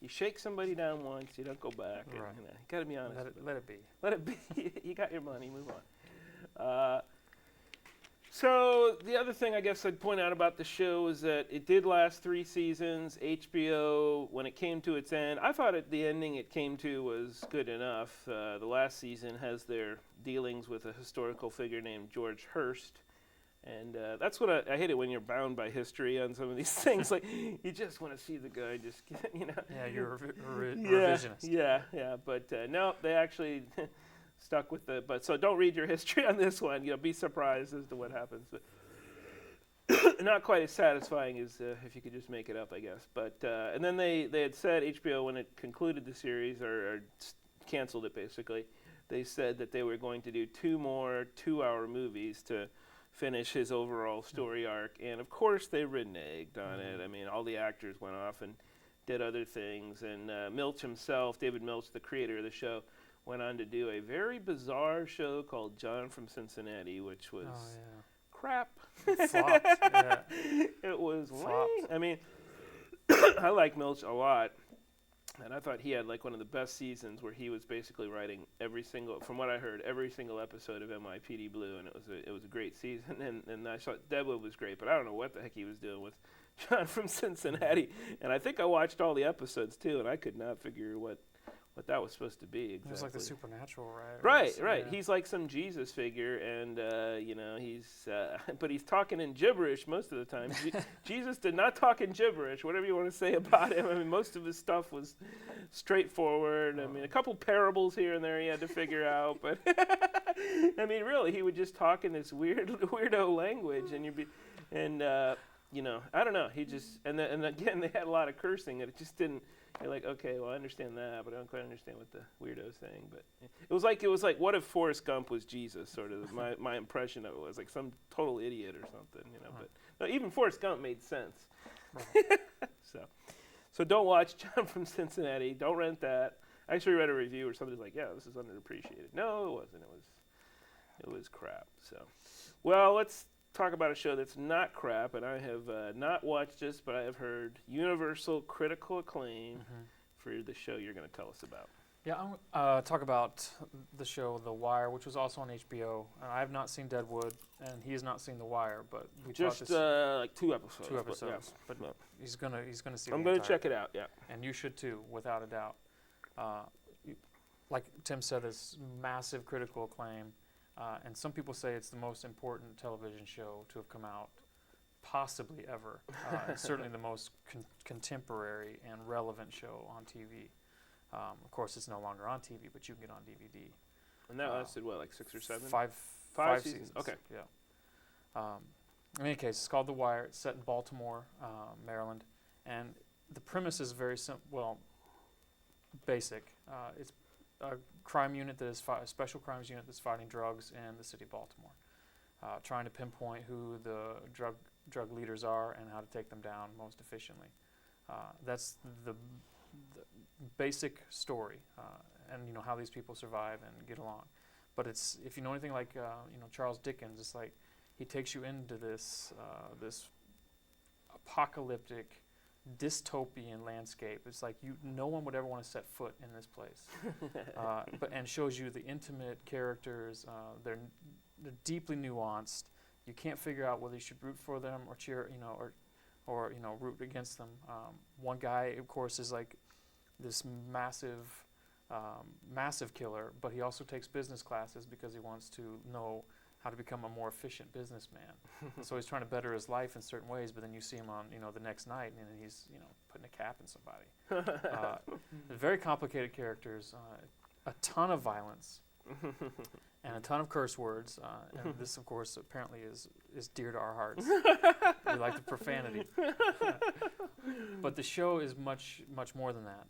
You shake somebody down once, you don't go back. Right. And, you got to be honest. Let it be. Let it be. You got your money, move on. So the other thing I guess I'd point out about the show is that it did last 3 seasons. HBO, when it came to its end, I thought the ending it came to was good enough. The last season has their dealings with a historical figure named George Hearst. And that's what I hate it when you're bound by history on some of these things. Like, you just want to see the guy just, Yeah, you're revisionist. Yeah. But no, they actually stuck with but so don't read your history on this one. Be surprised as to what happens. But not quite as satisfying as if you could just make it up, I guess. But and then they had said, HBO, when it concluded the series or canceled it basically, they said that they were going to do 2 more 2-hour movies to finish his overall story arc, and of course they reneged on it. I mean, all the actors went off and did other things, and Milch himself, David Milch, the creator of the show, went on to do a very bizarre show called John from Cincinnati, which was crap. Flopped. Yeah. It was Flopped. lame. I mean, I like Milch a lot, and I thought he had like one of the best seasons where he was basically writing from what I heard, every single episode of NYPD Blue, and it was a great season. And I thought Deadwood was great, but I don't know what the heck he was doing with John from Cincinnati. And I think I watched all the episodes too, and I could not figure what that was supposed to be exactly. It was like the supernatural, right? Right. Yeah. He's like some Jesus figure, and he's but he's talking in gibberish most of the time. Jesus did not talk in gibberish. Whatever you want to say about him, I mean, most of his stuff was straightforward. I mean, a couple parables here and there he had to figure out, but I mean, really, he would just talk in this weirdo language, and I don't know. He just and again, they had a lot of cursing, and it just didn't. You're like, okay, well, I understand that, but I don't quite understand what the weirdo's saying. But it was like, what if Forrest Gump was Jesus? Sort of my impression of it was like some total idiot or something, But no, even Forrest Gump made sense. Right. So don't watch John from Cincinnati. Don't rent that. I actually read a review where somebody's like, yeah, this is underappreciated. No, it wasn't. It was crap. So, well, let's talk about a show that's not crap, and I have not watched this, but I have heard universal critical acclaim for the show you're going to tell us about. Yeah, I'm going to talk about the show The Wire, which was also on HBO. I have not seen Deadwood, and he has not seen The Wire, but we just like 2 episodes. 2 episodes, but he's gonna see. I'm going to check it out. Yeah, and you should too, without a doubt. Like Tim said, it's massive critical acclaim. And some people say it's the most important television show to have come out possibly ever. It's certainly the most contemporary and relevant show on TV. Of course, it's no longer on TV, but you can get on DVD. And that lasted, what, like 6 or 7? Five seasons. Okay. Yeah. In any case, it's called The Wire. It's set in Baltimore, Maryland. And the premise is very basic. It's a crime unit that is a special crimes unit that's fighting drugs in the city of Baltimore, trying to pinpoint who the drug leaders are and how to take them down most efficiently. That's the basic story, and how these people survive and get along. But it's, if you know anything like Charles Dickens, it's like he takes you into this apocalyptic, dystopian landscape. It's like no one would ever want to set foot in this place, and shows you the intimate characters. They're deeply nuanced. You can't figure out whether you should root for them or cheer, or root against them. One guy, of course, is like this massive massive killer, but he also takes business classes because he wants to know how to become a more efficient businessman. So he's trying to better his life in certain ways, but then you see him on, the next night, and he's, putting a cap in somebody. Very complicated characters, a ton of violence, and a ton of curse words. And this, of course, apparently is dear to our hearts. We like the profanity. But the show is much, much more than that.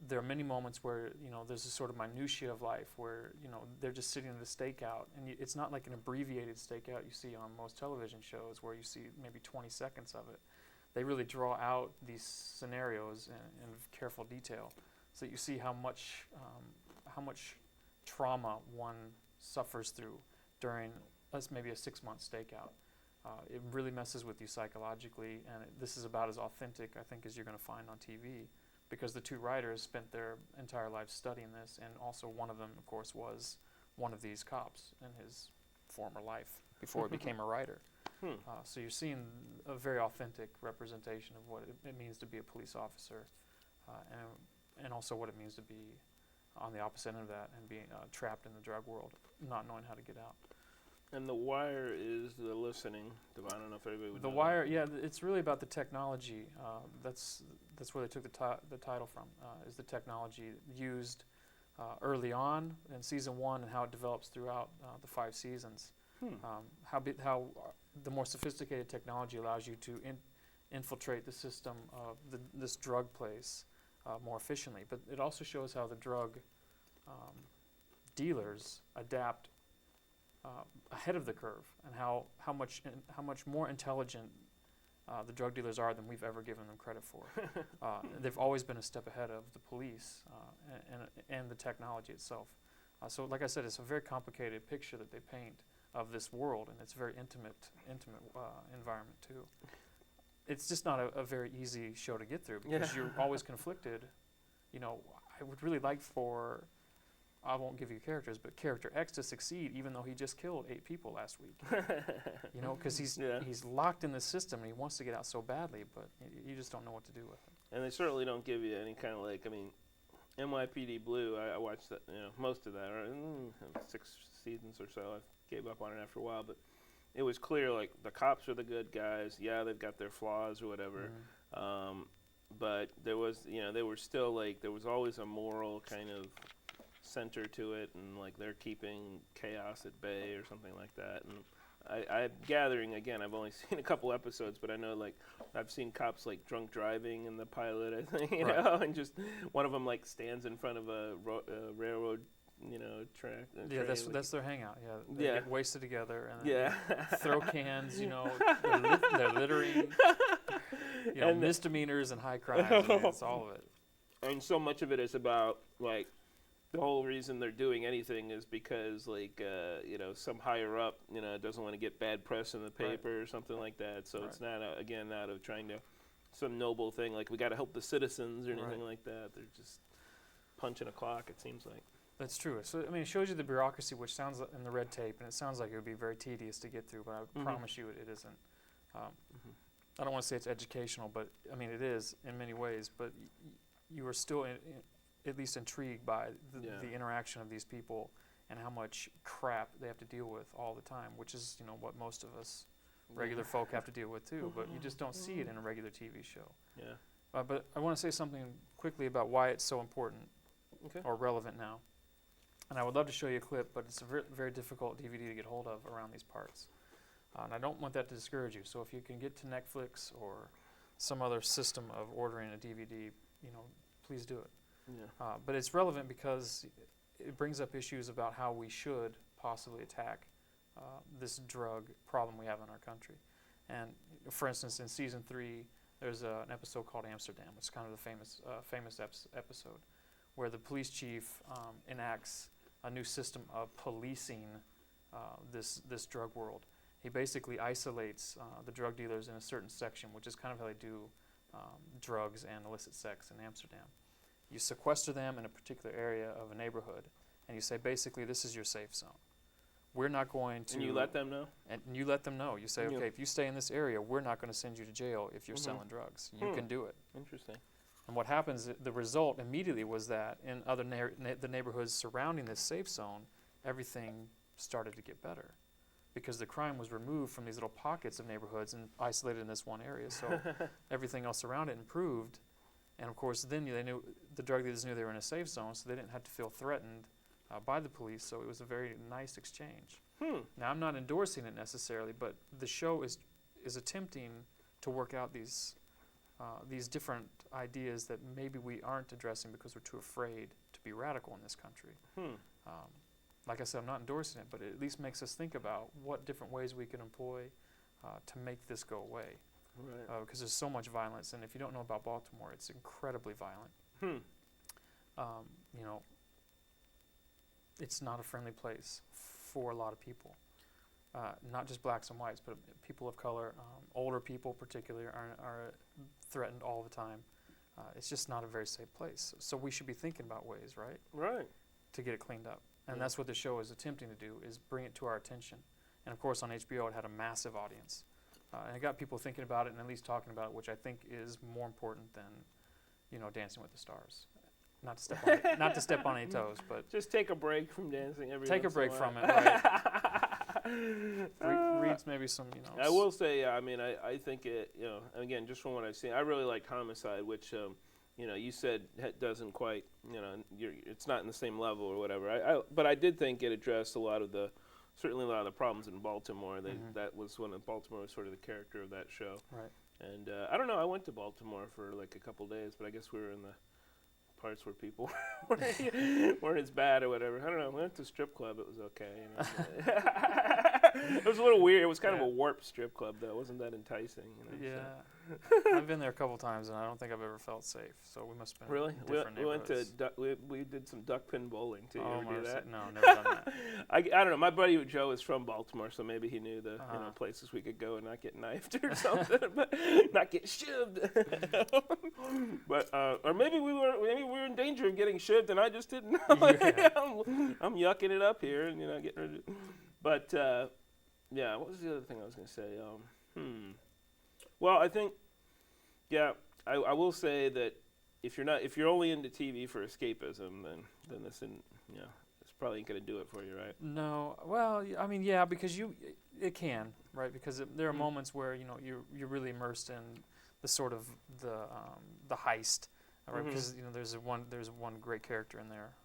There are many moments where, there's this sort of minutiae of life where, they're just sitting at a stakeout. And it's not like an abbreviated stakeout you see on most television shows where you see maybe 20 seconds of it. They really draw out these scenarios in careful detail so that you see how much trauma one suffers through during maybe a 6-month stakeout. It really messes with you psychologically, and this is about as authentic, I think, as you're going to find on TV. Because the two writers spent their entire lives studying this, and also one of them, of course, was one of these cops in his former life before he became a writer. So you're seeing a very authentic representation of what it means to be a police officer, and also what it means to be on the opposite end of that and being trapped in the drug world, not knowing how to get out. And The Wire is the listening device. I don't know if everybody would The know Wire, that. yeah, it's really about the technology. That's where they took the title from, is the technology used early on in season 1 and how it develops throughout the 5 seasons. How the more sophisticated technology allows you to infiltrate the system of this drug place more efficiently. But it also shows how the drug dealers adapt ahead of the curve, and how much more intelligent the drug dealers are than we've ever given them credit for. They've always been a step ahead of the police and the technology itself. So, like I said, it's a very complicated picture that they paint of this world, and it's a very intimate environment too. It's just not a very easy show to get through because you're always conflicted. I would really like for, I won't give you characters, but character X to succeed even though he just killed 8 people last week. Because he's locked in the system and he wants to get out so badly, but you just don't know what to do with it. And they certainly don't give you any kind of NYPD Blue, I watched that, most of that, right? 6 seasons or so. I gave up on it after a while, but it was clear, the cops are the good guys. Yeah, they've got their flaws or whatever. But there was, they were still, there was always a moral kind of center to it, and they're keeping chaos at bay or something like that. And I'm gathering, again, I've only seen a couple episodes, but I know I've seen cops drunk driving in the pilot, I think, you know, and just one of them stands in front of a railroad, track. Yeah, that's their hangout. Yeah, they get wasted together and throw cans. They're littering. And misdemeanors and high crimes. It's all of it. And so much of it is about the whole reason they're doing anything is because some higher up doesn't want to get bad press in the paper or something like that. So it's not out of trying to some noble thing we got to help the citizens or anything like that. They're just punching a clock, it seems like. That's true. So it shows you the bureaucracy, which sounds in the red tape, and it sounds like it would be very tedious to get through. But I promise you, it isn't. I don't want to say it's educational, but it is in many ways. But you are still at least intrigued by the interaction of these people and how much crap they have to deal with all the time, which is what most of us regular folk have to deal with too. But you just don't see it in a regular TV show. Yeah. But I want to say something quickly about why it's so important or relevant now. And I would love to show you a clip, but it's a very, very difficult DVD to get hold of around these parts. And I don't want that to discourage you. So if you can get to Netflix or some other system of ordering a DVD, please do it. Yeah. But it's relevant because it brings up issues about how we should possibly attack this drug problem we have in our country. And for instance, in season 3, there's an episode called Amsterdam. It's kind of the famous episode where the police chief enacts a new system of policing this drug world. He basically isolates the drug dealers in a certain section, which is kind of how they do drugs and illicit sex in Amsterdam. You sequester them in a particular area of a neighborhood, and you say, basically, this is your safe zone. We're not going to... And you let them know? And you let them know. You say, okay, if you stay in this area, we're not going to send you to jail if you're selling drugs. You can do it. Interesting. And what happens, the result immediately was that in other the neighborhoods surrounding this safe zone, everything started to get better because the crime was removed from these little pockets of neighborhoods and isolated in this one area. So everything else around it improved. And of course, then they knew, the drug dealers knew they were in a safe zone, so they didn't have to feel threatened by the police. So it was a very nice exchange. Now, I'm not endorsing it necessarily, but the show is attempting to work out these different ideas that maybe we aren't addressing because we're too afraid to be radical in this country. Like I said, I'm not endorsing it, but it at least makes us think about what different ways we can employ to make this go away. Right. Because there's so much violence, and if you don't know about Baltimore, it's incredibly violent. You know, it's not a friendly place for a lot of people. Not just blacks and whites, but people of color, older people particularly are threatened all the time. It's just not a very safe place. So we should be thinking about ways, right? Right. To get it cleaned up. And that's what the show is attempting to do, is bring it to our attention. And of course on HBO it had a massive audience. And it got people thinking about it and at least talking about it, which I think is more important than, you know, Dancing with the Stars. Not to step on any toes, but just take a break from dancing every take a once break in from while. it, right? Read maybe some, you know. I will say, I mean, I think it, you know, again, just from what I've seen, I really liked Homicide, which, you know, you said it doesn't quite, you know, it's not in the same level or whatever. But I did think it addressed certainly a lot of the problems in Baltimore. That was one of Baltimore was sort of the character of that show. Right. And I don't know, I went to Baltimore for like a couple days, but I guess we were in the parts where people weren't as bad or whatever. I don't know. We went to a strip club. It was okay. You know. It was a little weird. It was kind of a warped strip club, though. It wasn't that enticing. You know, yeah. I've been there a couple times, and I don't think I've ever felt safe. So we must have been really? in different neighborhoods. We did some duck pin bowling, too. Oh, you ever do that? No, never done that. I don't know. My buddy Joe is from Baltimore, so maybe he knew the you know, places we could go and not get knifed or something, but not get shivved. But or maybe we were in danger of getting shivved, and I just didn't know. Yeah. I'm yucking it up here, and you know, getting rid of it. But yeah, what was the other thing I was going to say? Well, I think, yeah, I will say that if you're only into TV for escapism, then this isn't, you know, it's probably ain't going to do it for you, right? No, well, I mean, yeah, because it can, right? Because there are moments where, you know, you're really immersed in the sort of the heist, right? Because, you know, there's one great character in there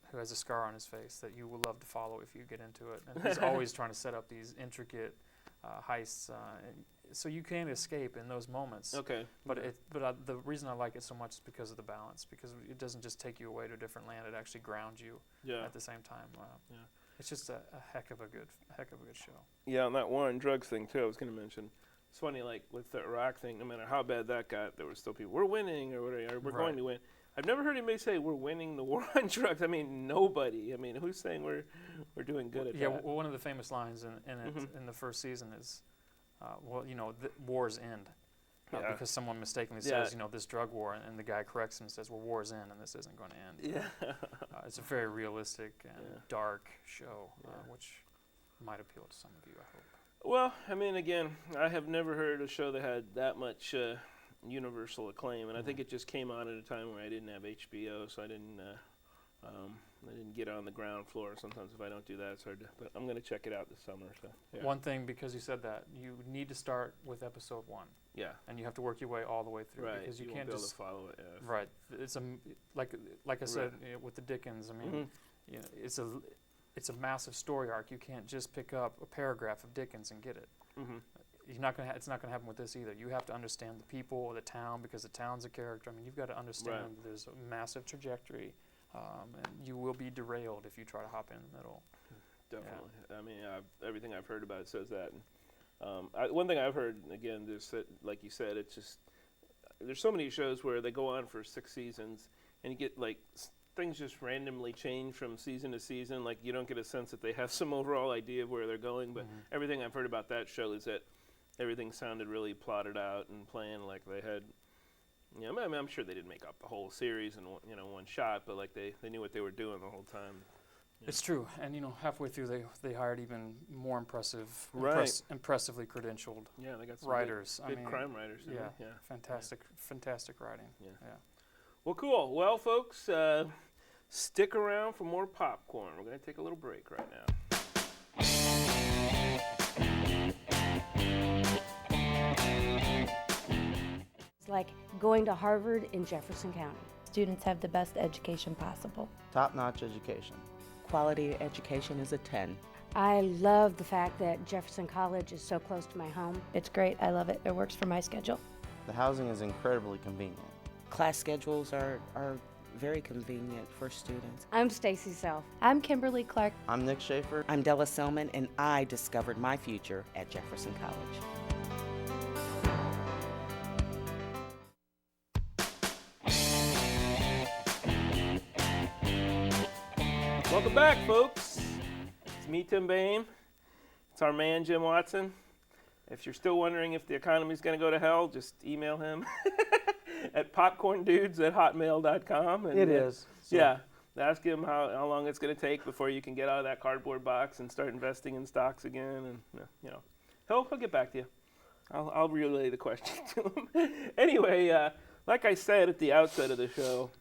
who has a scar on his face that you will love to follow if you get into it, and he's always trying to set up these intricate heists, so you can escape in those moments. Okay. But the reason I like it so much is because of the balance, because it doesn't just take you away to a different land; it actually grounds you at the same time. Yeah. It's just a heck of a good show. Yeah, on that war and drugs thing too, I was going to mention. It's funny, like with the Iraq thing, no matter how bad that got, there were still people, we're winning or whatever, we're going to win. I've never heard anybody say we're winning the war on drugs. I mean, nobody. I mean, who's saying we're doing good at that? Yeah, well, one of the famous lines in the first season is, well, you know, war's end. Because someone mistakenly says, you know, this drug war, and the guy corrects him and says, well, war's end, and this isn't going to end. Yeah. It's a very realistic and dark show, which might appeal to some of you, I hope. Well, I mean, again, I have never heard a show that had that much universal acclaim, and I think it just came on at a time where I didn't have HBO, so I didn't get on the ground floor. Sometimes if I don't do that, it's hard to, but I'm going to check it out this summer. So One thing, because you said that, you need to start with episode 1. Yeah. And you have to work your way all the way through, because you can't just follow it. Yeah. Right. It's like I said, you know, with the Dickens. I mean, you know, it's a massive story arc. You can't just pick up a paragraph of Dickens and get it. It's not going to happen with this either. You have to understand the people or the town, because the town's a character. I mean, you've got to understand there's a massive trajectory, and you will be derailed if you try to hop in the middle. Definitely. Yeah. I mean, everything I've heard about it says that. And, one thing I've heard, again, is that, like you said, it's just there's so many shows where they go on for 6 seasons, and you get like things just randomly change from season to season. Like you don't get a sense that they have some overall idea of where they're going. But everything I've heard about that show is that everything sounded really plotted out and planned, like they had. You know, I mean, I'm sure they didn't make up the whole series in one shot, but like they knew what they were doing the whole time. It's true, and halfway through they hired even more impressively credentialed Yeah, they got some writers. big crime writers. Yeah, fantastic writing. Yeah. Well, cool. Well, folks, stick around for more popcorn. We're going to take a little break right now. It's like going to Harvard in Jefferson County. Students have the best education possible. Top-notch education. Quality education is a 10. I love the fact that Jefferson College is so close to my home. It's great. I love it. It works for my schedule. The housing is incredibly convenient. Class schedules are very convenient for students. I'm Stacy Self. I'm Kimberly Clark. I'm Nick Schaefer. I'm Della Selman, and I discovered my future at Jefferson College. Welcome back, folks. It's me, Tim Boehme. It's our man, Jim Watson. If you're still wondering if the economy's going to go to hell, just email him at popcorndudes@hotmail.com. And, it is. So. Yeah. Ask him how long it's going to take before you can get out of that cardboard box and start investing in stocks again. And, he'll get back to you. I'll relay the question to him. Anyway, like I said at the outset of the show,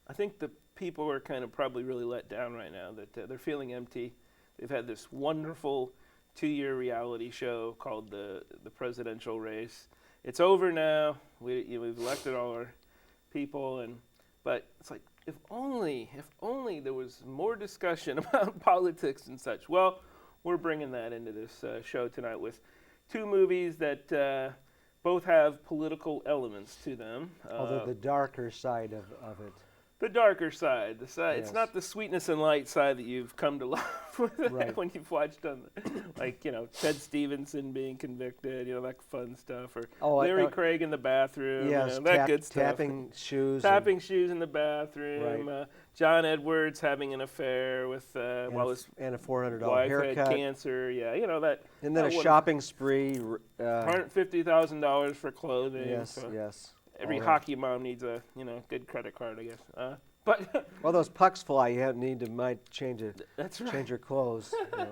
I think the people are kind of probably really let down right now, that they're feeling empty. They've had this wonderful 2-year reality show called the Presidential Race. It's over now. We've elected all our people, but it's like, if only there was more discussion about politics and such. Well, we're bringing that into this show tonight with 2 movies that both have political elements to them. Although the darker side of it. The darker side, the side. Yes. It's not the sweetness and light side that you've come to love with right. when you've watched them, like Ted Stevenson being convicted, that fun stuff, or Larry Craig in the bathroom, yes, that good stuff. Tapping shoes in the bathroom. Right. John Edwards having an affair with while his and a $400 wife haircut, had cancer. Yeah, that. And then a shopping spree. $150,000 for clothing. Yes, yes. Every hockey mom needs a good credit card, I guess. But well, those pucks fly. You might change that's right. Change your clothes. You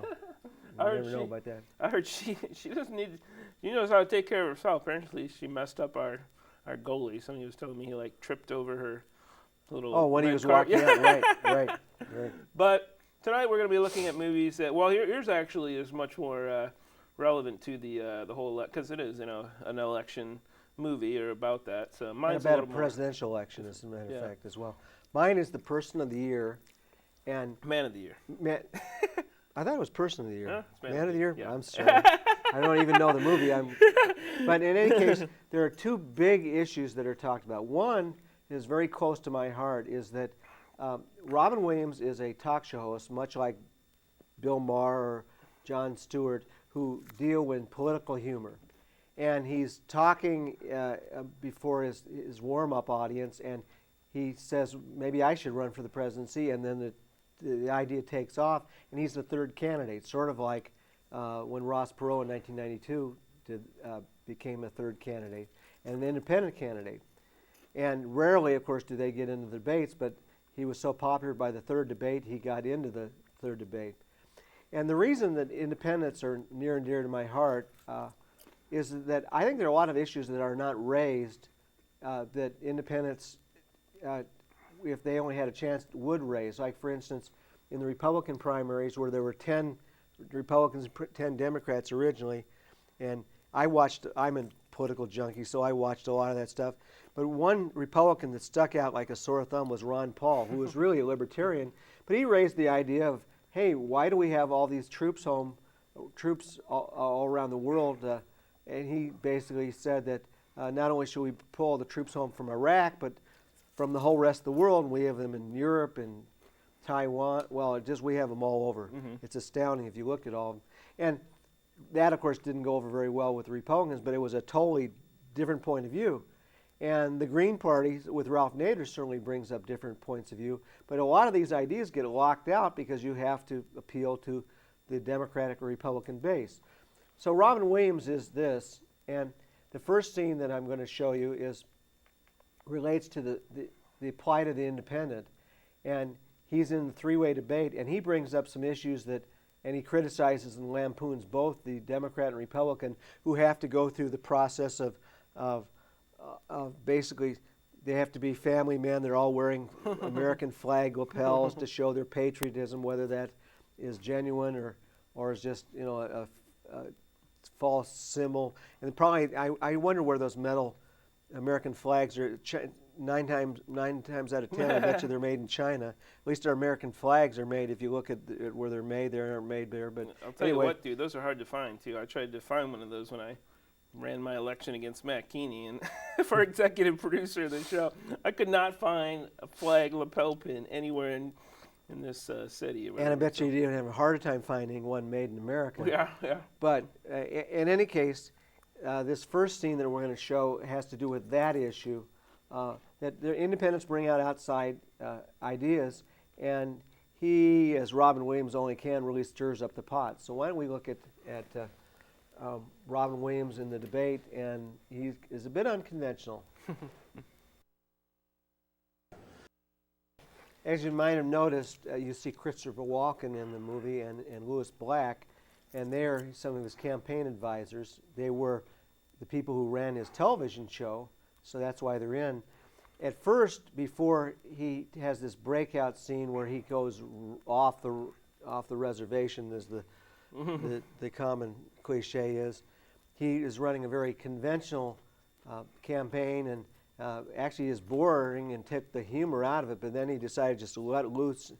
never know about that. I heard she doesn't need. She knows how to take care of herself. Apparently, she messed up our goalie. Somebody was telling me he tripped over her little. Oh, when he was walking out, right. But tonight we're going to be looking at movies that. Well, here's actually is much more relevant to the whole because it is an election movie or about that. So mine's about a presidential election, as a matter of fact, as well. Mine is the Person of the Year, and Man of the Year. I thought it was Person of the Year. Huh? Man of the Year. Yeah. I'm sorry. I don't even know the movie. But in any case, there are 2 big issues that are talked about. One is very close to my heart. Is that Robin Williams is a talk show host, much like Bill Maher or Jon Stewart, who deal with political humor. And he's talking before his warm-up audience, and he says, maybe I should run for the presidency, and then the idea takes off, and he's the 3rd candidate, sort of like when Ross Perot in 1992 became a 3rd candidate, and an independent candidate. And rarely, of course, do they get into the debates, but he was so popular by the 3rd debate, he got into the 3rd debate. And the reason that independents are near and dear to my heart is that I think there are a lot of issues that are not raised that independents, if they only had a chance, would raise. Like, for instance, in the Republican primaries where there were 10 Republicans and 10 Democrats originally, and I'm a political junkie, so I watched a lot of that stuff. But one Republican that stuck out like a sore thumb was Ron Paul, who was really a libertarian, but he raised the idea of, hey, why do we have all these troops all around the world? And he basically said that not only should we pull the troops home from Iraq, but from the whole rest of the world. And we have them in Europe and Taiwan. Well, we have them all over. Mm-hmm. It's astounding if you look at all of them. And that, of course, didn't go over very well with the Republicans, but it was a totally different point of view. And the Green Party, with Ralph Nader, certainly brings up different points of view. But a lot of these ideas get locked out because you have to appeal to the Democratic or Republican base. So Robin Williams is this, and the first scene that I'm going to show you relates to the plight of the independent. And he's in the three-way debate, and he brings up some issues and he criticizes and lampoons both the Democrat and Republican, who have to go through the process of basically, they have to be family men. They're all wearing American flag lapels to show their patriotism, whether that is genuine or is just a false symbol. And probably, I wonder where those metal American flags are. Nine times out of 10, I bet you they're made in China. At least our American flags are made. If you look at where they're made, they aren't made there. But I'll tell anyway. you what, dude, those are hard to find too. I tried to find one of those when I ran my election against Matt Keeney and for executive producer of the show. I could not find a flag lapel pin anywhere in this city. And I bet you didn't have a harder time finding one made in America. Yeah. But in any case, this first scene that we're going to show has to do with that issue. That the independents bring out outside ideas, and he, as Robin Williams only can, really stirs up the pot. So why don't we look at Robin Williams in the debate, and he is a bit unconventional. As you might have noticed, you see Christopher Walken in the movie and Louis Black, and they're some of his campaign advisors. They were the people who ran his television show, so that's why they're in. At first, before he has this breakout scene where he goes off the reservation, as the common cliche is, he is running a very conventional campaign, and actually is boring and took the humor out of it, but then he decided just to let it loose,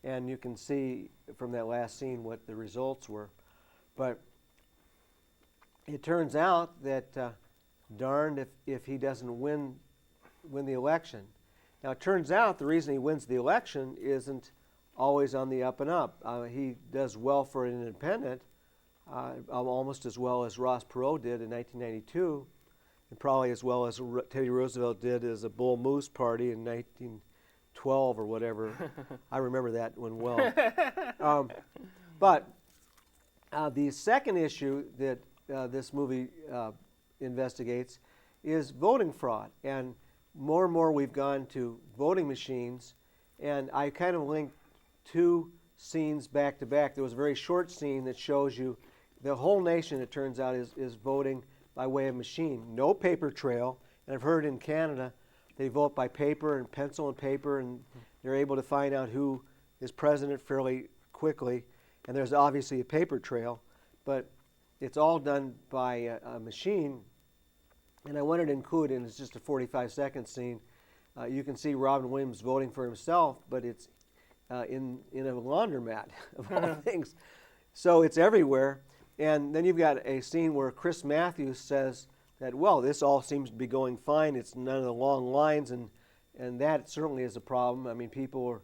and you can see from that last scene what the results were. But it turns out that darned if he doesn't win the election. Now it turns out the reason he wins the election isn't always on the up and up. He does well for an independent, almost as well as Ross Perot did in 1992, and probably as well as Teddy Roosevelt did as a Bull Moose party in 1912 or whatever. I remember that one well. But the second issue that this movie investigates is voting fraud, and more we've gone to voting machines, and I kind of linked two scenes back to back. There was a very short scene that shows you the whole nation, it turns out, is voting by way of machine. No paper trail, and I've heard in Canada they vote by paper and pencil and paper, and they're able to find out who is president fairly quickly, and there's obviously a paper trail, but it's all done by a machine. And I wanted to include, and it's just a 45-second scene, you can see Robin Williams voting for himself, but it's in a laundromat, of all things. So it's everywhere. And then you've got a scene where Chris Matthews says that, well, this all seems to be going fine. It's none of the long lines, and that certainly is a problem. I mean, people are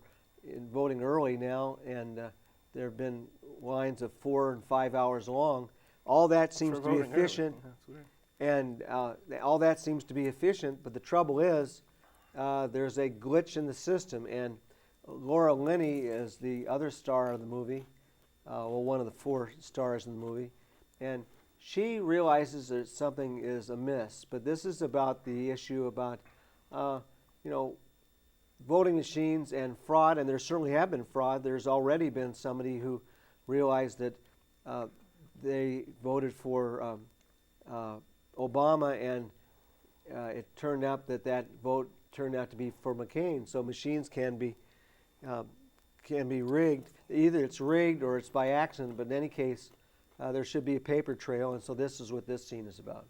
voting early now, and there have been lines of 4 and 5 hours long. All that seems to be efficient. And all that seems to be efficient, but the trouble is there's a glitch in the system. And Laura Linney is the other star of the movie, one of the 4 stars in the movie, and she realizes that something is amiss. But this is about the issue about, voting machines and fraud, and there certainly have been fraud. There's already been somebody who realized that they voted for Obama, and it turned out that vote turned out to be for McCain. So machines can be rigged. Either it's rigged or it's by accident, but in any case, there should be a paper trail, and so this is what this scene is about.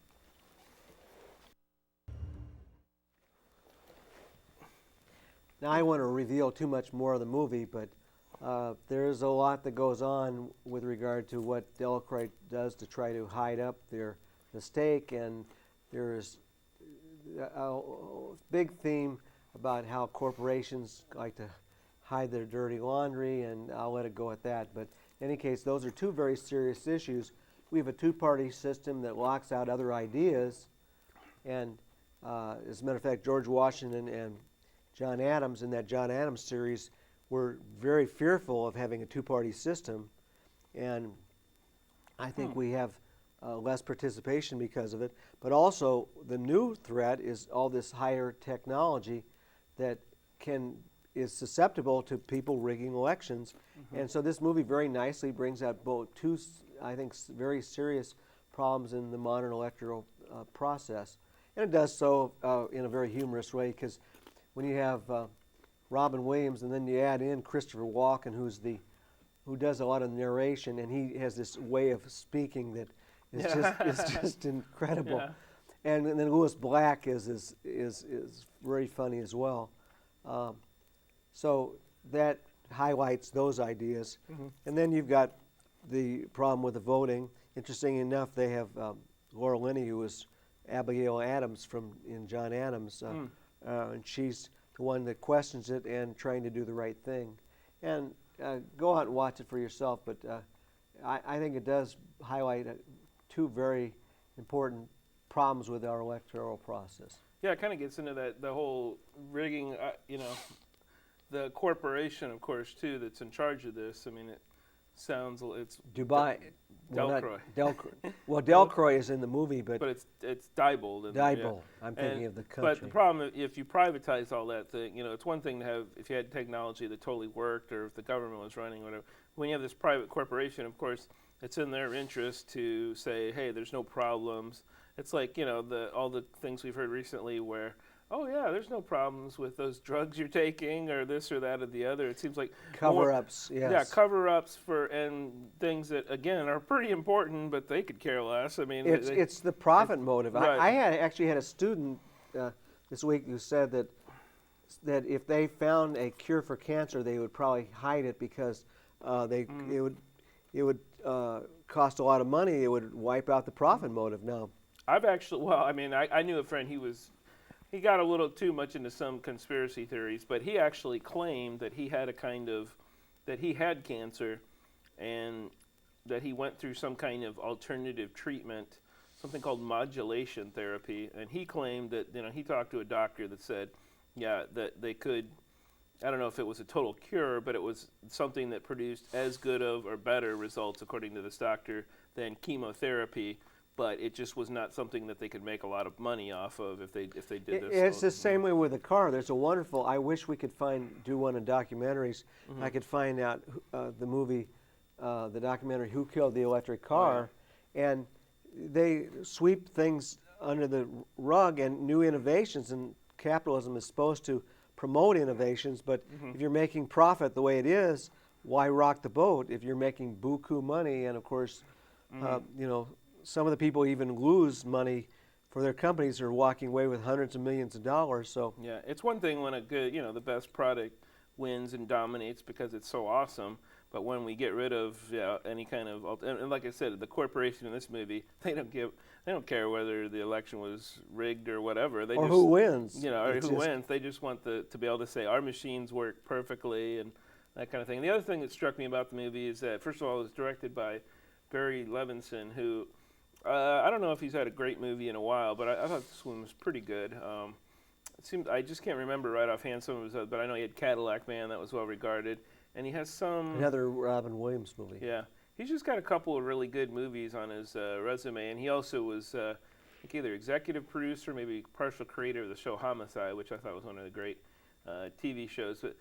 Now, I want to reveal too much more of the movie, but there's a lot that goes on with regard to what Delacroix does to try to hide up their mistake, and there's a big theme about how corporations like to hide their dirty laundry, and I'll let it go at that. But in any case, those are two very serious issues. We have a two-party system that locks out other ideas, and as a matter of fact, George Washington and John Adams in that John Adams series were very fearful of having a two-party system, and I think we have less participation because of it. But also, the new threat is all this higher technology that can is susceptible to people rigging elections. And so this movie very nicely brings out both two, I think, very serious problems in the modern electoral process. And it does so in a very humorous way, because when you have Robin Williams and then you add in Christopher Walken, who does a lot of narration, and he has this way of speaking that is just incredible. Yeah. And then Louis Black is very funny as well. So that highlights those ideas. And then you've got the problem with the voting. Interesting enough, they have Laura Linney, who was Abigail Adams in John Adams, and she's the one that questions it and trying to do the right thing. And go out and watch it for yourself, but I think it does highlight two very important problems with our electoral process. Yeah, it kind of gets into the whole rigging, the corporation, of course, too, that's in charge of this. I mean, it's Dubai. Delcroix. Well, Delcroix is in the movie, but it's Diebold. Diebold. I'm thinking of the country. But the problem, if you privatize all that thing, it's one thing to have if you had technology that totally worked, or if the government was running whatever. When you have this private corporation, of course, it's in their interest to say, hey, there's no problems. It's like all the things we've heard recently where, oh yeah, there's no problems with those drugs you're taking or this or that or the other. It seems like cover-ups. Yes. Yeah, cover-ups and things that again are pretty important, but they could care less. I mean, it's the profit motive. Right. I actually had a student this week who said that if they found a cure for cancer, they would probably hide it because it would cost a lot of money. It would wipe out the profit motive. Now, I've actually, I knew a friend. He got a little too much into some conspiracy theories, but he actually claimed that he had that he had cancer, and that he went through some kind of alternative treatment, something called modulation therapy, and he claimed that he talked to a doctor that said, yeah, that they could. I don't know if it was a total cure, but it was something that produced as good of or better results, according to this doctor, than chemotherapy. But it just was not something that they could make a lot of money off of if they did this. It's the same way with a car. There's a wonderful. I wish we could do one of documentaries. I could find out the movie, the documentary "Who Killed the Electric Car," and they sweep things under the rug and new innovations. And capitalism is supposed to promote innovations, but if you're making profit the way it is, why rock the boat? If you're making buku money, and of course, some of the people even lose money for their companies are walking away with hundreds of millions of dollars. So yeah, it's one thing when a good, the best product wins and dominates because it's so awesome. But when we get rid of any kind of, and like I said, the corporation in this movie, they don't care whether the election was rigged or whatever. Or who wins. Or who wins. They just want to be able to say our machines work perfectly and that kind of thing. And the other thing that struck me about the movie is that, first of all, it was directed by Barry Levinson, who I don't know if he's had a great movie in a while, but I thought this one was pretty good. It seemed, I just can't remember right offhand some of his, but I know he had Cadillac Man that was well regarded, and he has another Robin Williams movie. Yeah, he's just got a couple of really good movies on his resume, and he also was I think either executive producer, maybe partial creator of the show Homicide, which I thought was one of the great TV shows. But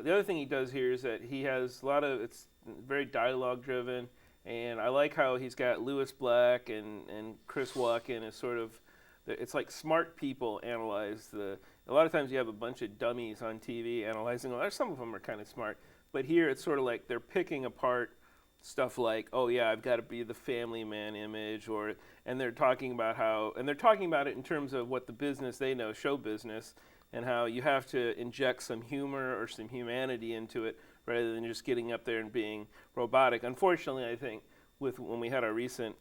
the other thing he does here is that he has it's very dialogue driven. And I like how he's got Louis Black and Chris Walken as sort of, it's like smart people analyze a lot of times you have a bunch of dummies on TV analyzing, some of them are kind of smart, but here it's sort of like they're picking apart stuff like, oh yeah, I've got to be the family man image, and they're talking about it in terms of what the business they know, show business, and how you have to inject some humor or some humanity into it, rather than just getting up there and being robotic. Unfortunately, I think when we had our recent,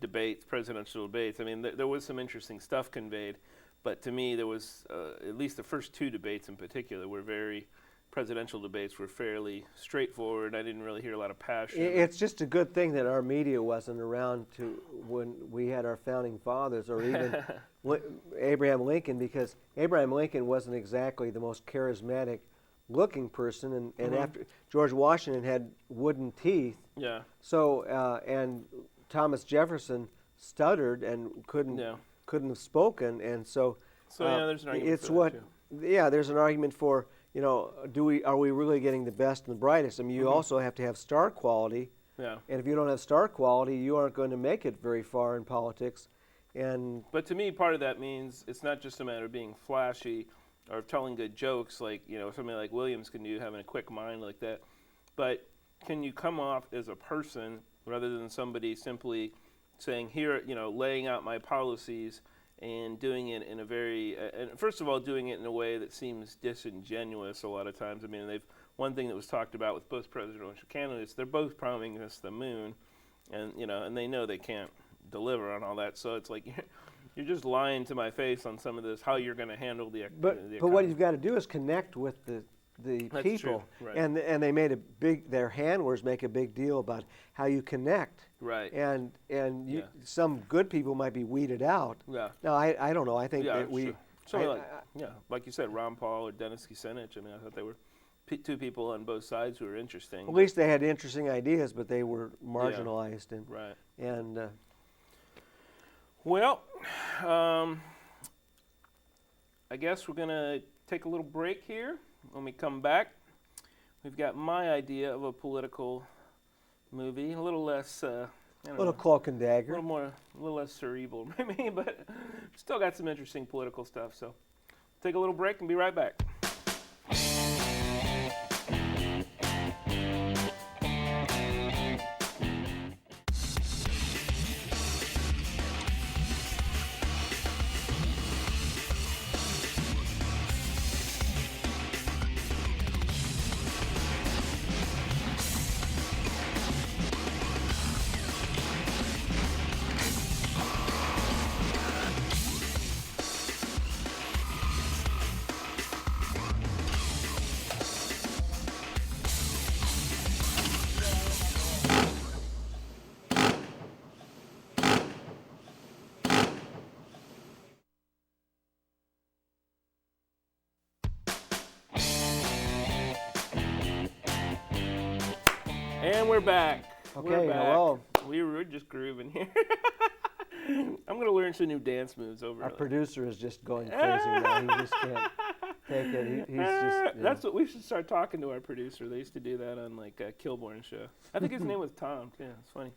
debates, presidential debates, I mean, there was some interesting stuff conveyed, but to me, there was at least the first two debates in particular presidential debates were fairly straightforward. I didn't really hear a lot of passion. It's just a good thing that our media wasn't around when we had our founding fathers, or even Abraham Lincoln, because Abraham Lincoln wasn't exactly the most charismatic looking person, and after George Washington had wooden teeth. Yeah. So and Thomas Jefferson stuttered and couldn't have spoken, and so there's an argument for that too. Yeah, there's an argument for you know, are we really getting the best and the brightest? I mean, you also have to have star quality. Yeah. And if you don't have star quality, you aren't going to make it very far in politics. But to me, part of that means it's not just a matter of being flashy or telling good jokes, like, you know, somebody like Williams can do, having a quick mind like that. But can you come off as a person rather than somebody simply saying, here, you know, laying out my policies and doing it in a very, and first of all, doing it in a way that seems disingenuous a lot of times. I mean, one thing that was talked about with both presidential candidates, they're both promising us the moon, and, you know, and they know they can't deliver on all that. So it's like, you're just lying to my face on some of this, how you're going to handle the economy. But what you've got to do is connect with the That's people. True. Right. And they made their handlers make a big deal about how you connect. Right. And some good people might be weeded out. Yeah. No, I don't know. I think that we... Sure. Like you said, Ron Paul or Dennis Kucinich. I mean, I thought they were two people on both sides who were interesting. At least they had interesting ideas, but they were marginalized. And, right. And well, I guess we're going to take a little break here. When we come back, we've got my idea of a political movie, a little less, a little cloak and dagger. A little less cerebral, maybe, but still got some interesting political stuff. So take a little break and be right back. And we're back. Okay, we're back. Hello. We were just grooving here. I'm going to learn some new dance moves over. Our producer is just going crazy now. He just can't take it. He's just. That's what we should start talking to our producer. They used to do that on like a Kilborn show. I think his name was Tom. Yeah, it's funny.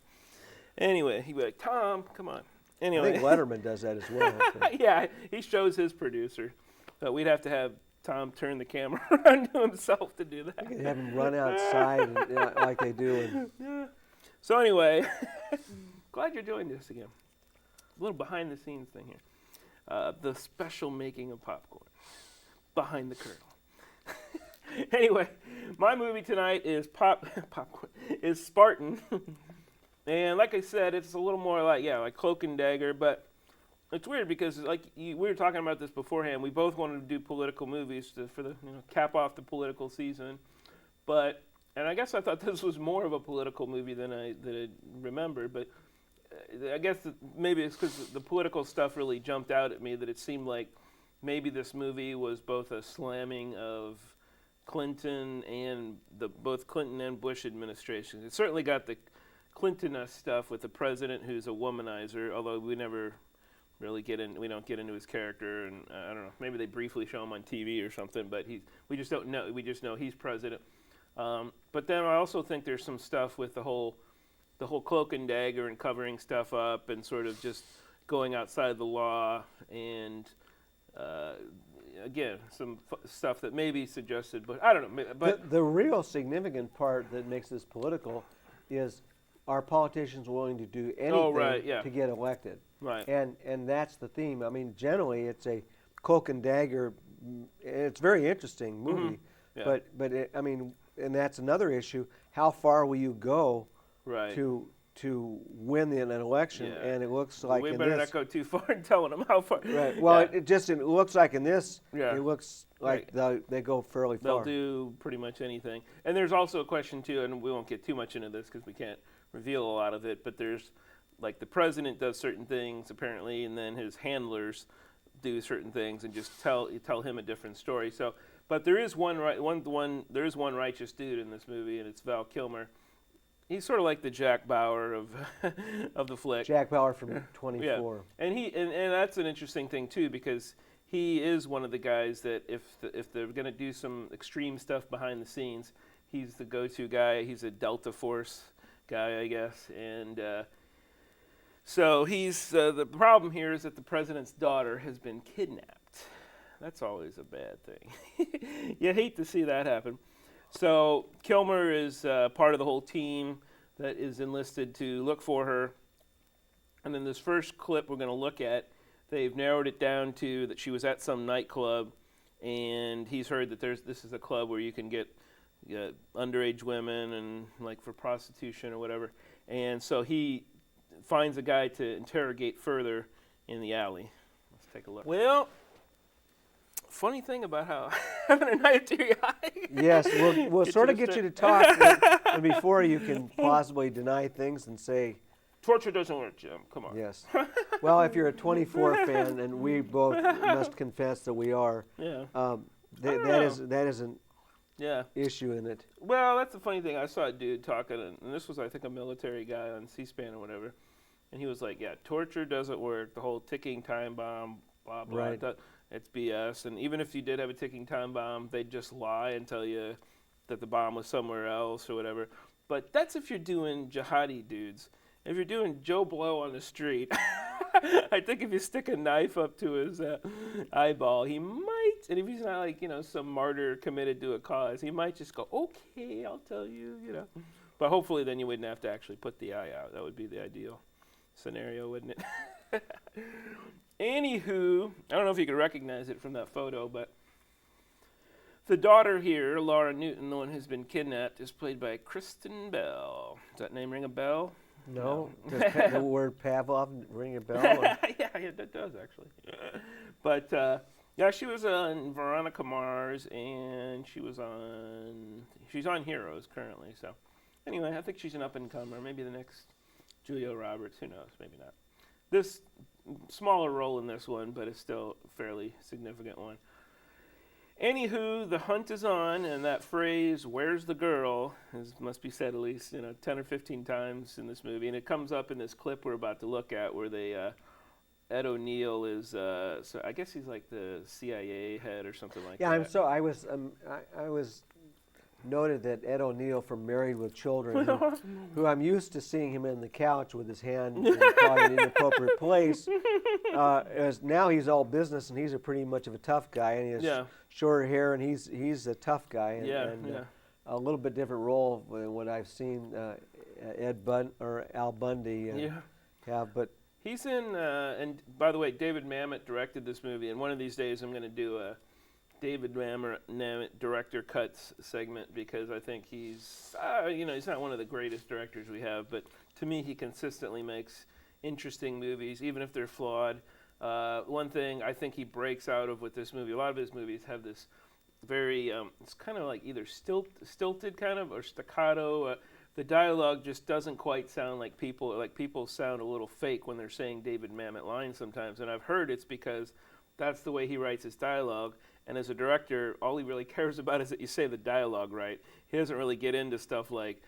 Anyway, he'd be like, Tom, come on. Anyway. I think Letterman does that as well. Yeah, he shows his producer. But we'd have to have Tom turn the camera around to himself to do that. I could have him run outside and, like they do. So anyway, glad you're joining us again. A little behind the scenes thing here. The special making of popcorn. Behind the curtain. Anyway, my movie tonight is popcorn is Spartan. And like I said, it's a little more like Cloak and Dagger, but it's weird because we were talking about this beforehand. We both wanted to do political movies for the cap off the political season, and I guess I thought this was more of a political movie than I remembered. But I guess maybe it's because the political stuff really jumped out at me, that it seemed like maybe this movie was both a slamming of Clinton and both Clinton and Bush administrations. It certainly got the Clinton stuff with the president who's a womanizer, although we never really we don't get into his character, and I don't know, maybe they briefly show him on TV or something, but we just don't know. We just know he's president. But then I also think there's some stuff with the whole Cloak and Dagger and covering stuff up and sort of just going outside the law, and again, some stuff that maybe suggested, but I don't know. But the real significant part that makes this political is, are politicians willing to do anything to get elected? Right. And that's the theme. I mean, generally it's a Cloak and Dagger. It's a very interesting movie, but and that's another issue. How far will you go to win an election? Yeah. And it looks like we better not go too far in telling them how far. Right. Well, it looks like in this, it looks like they go fairly far. They'll do pretty much anything. And there's also a question too, and we won't get too much into this because we can't reveal a lot of it. But there's the president does certain things apparently, and then his handlers do certain things and just tell him a different story. So, but there is one righteous dude in this movie, and it's Val Kilmer. He's sort of like the Jack Bauer of of the flick. Jack Bauer from 24. Yeah. And that's an interesting thing too, because he is one of the guys that if they're going to do some extreme stuff behind the scenes, he's the go-to guy. He's a Delta Force guy, I guess. And so he's the problem here is that the president's daughter has been kidnapped. That's always a bad thing. You hate to see that happen. So Kilmer is part of the whole team that is enlisted to look for her. And in this first clip we're going to look at, they've narrowed it down to that she was at some nightclub, and he's heard that this is a club where you can get underage women and like for prostitution or whatever. And so he finds a guy to interrogate further in the alley. Let's take a look. Well, funny thing about how having a night to your eye. Yes, we'll sort of get you to talk and before you can possibly deny things and say, torture doesn't work, Jim. Come on. Yes. Well, if you're a 24 fan, and we both must confess that we are, that is an issue in it. Well, that's the funny thing. I saw a dude talking, and this was, I think, a military guy on C-SPAN or whatever, and he was like, yeah, torture doesn't work. The whole ticking time bomb, blah, blah, right. It's BS. And even if you did have a ticking time bomb, they'd just lie and tell you that the bomb was somewhere else or whatever. But that's if you're doing jihadi dudes. If you're doing Joe Blow on the street, I think if you stick a knife up to his eyeball, he might, and if he's not like, some martyr committed to a cause, he might just go, okay, I'll tell you, But hopefully then you wouldn't have to actually put the eye out. That would be the ideal scenario, wouldn't it? Anywho, I don't know if you could recognize it from that photo, but the daughter here, Laura Newton, the one who's been kidnapped, is played by Kristen Bell. Does that name ring a bell? No. Does the word Pavlov ring a bell? Yeah, that does actually. But she was on Veronica Mars, and she's on Heroes currently. So anyway, I think she's an up-and-comer. Maybe the next Julia Roberts. Who knows? Maybe not. This smaller role in this one, but it's still a fairly significant one. Anywho, the hunt is on, and that phrase, where's the girl, must be said at least 10 or 15 times in this movie. And it comes up in this clip we're about to look at where Ed O'Neill is, so I guess he's like the CIA head or something like that. Yeah, I was noted that Ed O'Neill from Married with Children, who I'm used to seeing him in the couch with his hand in probably an inappropriate place, now he's all business, and he's a pretty much of a tough guy, and he has shorter hair, and he's a tough guy, and a little bit different role than what I've seen Al Bundy have, but he's in. And by the way, David Mamet directed this movie, and one of these days I'm going to do a David Mamet director cuts segment because I think he's not one of the greatest directors we have, but to me he consistently makes interesting movies, even if they're flawed. One thing I think he breaks out of with this movie, a lot of his movies have this very, it's kind of like either stilted kind of or staccato. The dialogue just doesn't quite sound like people sound a little fake when they're saying David Mamet lines sometimes, and I've heard it's because that's the way he writes his dialogue. And as a director, all he really cares about is that you say the dialogue right. He doesn't really get into stuff like,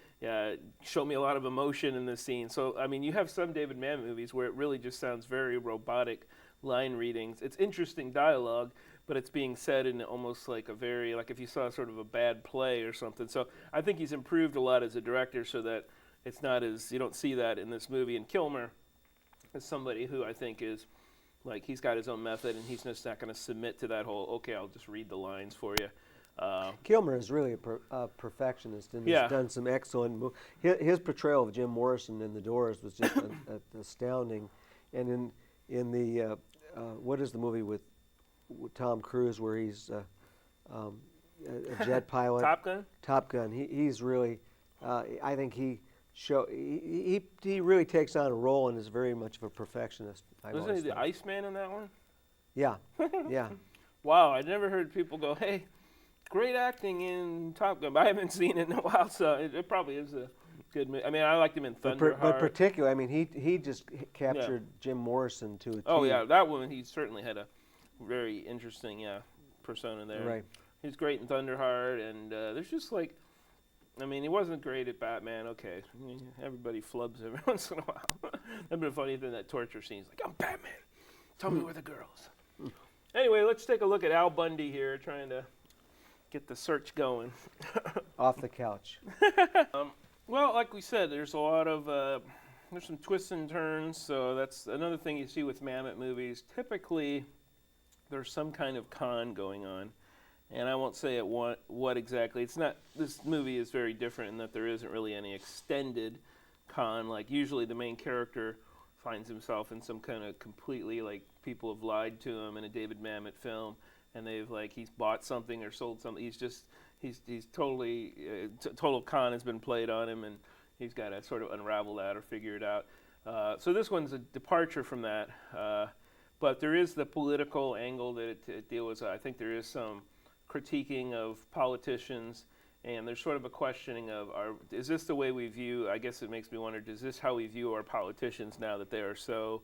show me a lot of emotion in this scene. So, I mean, you have some David Mamet movies where it really just sounds very robotic line readings. It's interesting dialogue, but it's being said in almost like like if you saw sort of a bad play or something. So I think he's improved a lot as a director so that it's not you don't see that in this movie. And Kilmer is somebody who I think is, he's got his own method, and he's just not going to submit to that whole, okay, I'll just read the lines for you. Kilmer is really a perfectionist, and has done some excellent movies. His portrayal of Jim Morrison in The Doors was just astounding. And in the, what is the movie with Tom Cruise where he's a jet pilot? Top Gun? Top Gun. He's really, I think he really takes on a role and is very much of a perfectionist. Wasn't he the Iceman in that one? Yeah, yeah. Wow, I never heard people go, hey, great acting in Top Gun. But I haven't seen it in a while, so it probably is a good movie. I mean, I liked him in Thunderheart. But particularly, I mean, he just captured Jim Morrison to a T. Oh, yeah, that one, he certainly had a very interesting persona there. Right. He's great in Thunderheart, and there's just he wasn't great at Batman, okay. Everybody flubs every once in a while. That'd been funny in that torture scene. He's like, I'm Batman. Tell me where the girls. Anyway, let's take a look at Al Bundy here, trying to get the search going. Off the couch. Well, like we said, there's a lot of there's some twists and turns. So that's another thing you see with Mamet movies. Typically, there's some kind of con going on, and I won't say what exactly. It's not. This movie is very different in that there isn't really any extended con. Like usually, the main character finds himself in some kind of completely, like, people have lied to him in a David Mamet film, and he's bought something or sold something. He's totally total con has been played on him, and he's got to sort of unravel that or figure it out. So this one's a departure from that, but there is the political angle that it deals with. I think there is some critiquing of politicians, and there's sort of a questioning of, is this the way we view, I guess it makes me wonder, is this how we view our politicians now that they are so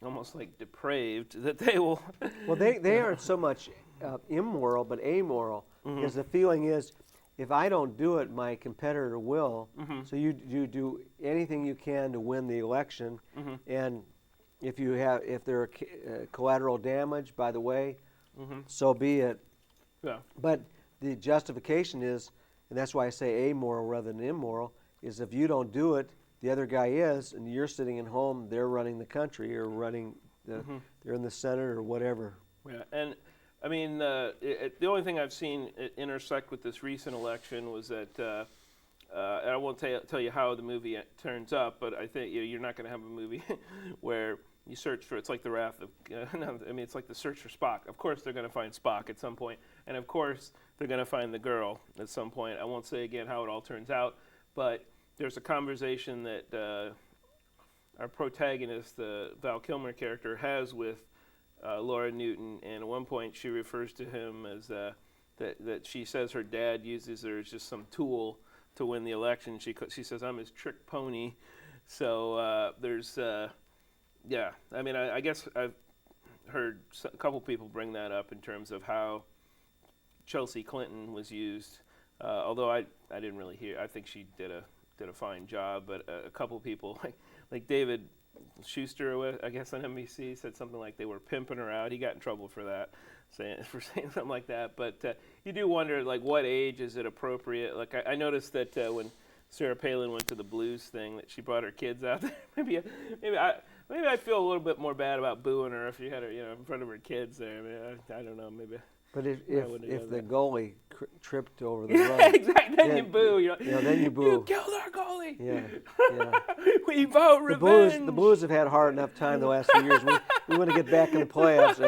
almost like depraved that they will... Well, they aren't so much immoral, but amoral, because the feeling is, if I don't do it, my competitor will. So you do anything you can to win the election, and if there are collateral damage, by the way, so be it. Yeah. But the justification is, and that's why I say amoral rather than immoral, is if you don't do it, the other guy is, and you're sitting at home, they're running the country or running, they're in the Senate or whatever. Yeah, and I mean, the only thing I've seen intersect with this recent election was that, and I won't tell you how the movie turns up, but I think you're not going to have a movie where you search for, it's like the wrath of, it's like the search for Spock. Of course they're going to find Spock at some point, and of course they're going to find the girl at some point. I won't say again how it all turns out, but there's a conversation that our protagonist, the Val Kilmer character, has with Laura Newton, and at one point she refers to him as that she says her dad uses her as just some tool to win the election. She says, I'm his trick pony. So there's, yeah, I mean, I guess I've heard a couple people bring that up in terms of how Chelsea Clinton was used, although I didn't really hear. I think she did a fine job, but a couple people like David Schuster, I guess on NBC, said something like they were pimping her out. He got in trouble for that, saying something like that. But you do wonder, like, what age is it appropriate? Like I noticed that when Sarah Palin went to the blues thing, that she brought her kids out there. maybe I feel a little bit more bad about booing her if she had her, in front of her kids there. I mean, I don't know, maybe. But if the goalie tripped over the run, yeah, exactly. Then you boo. Then you boo. You killed our goalie. Yeah. We vote revenge. The Blues have had hard enough time the last few years. We want to get back in the playoffs,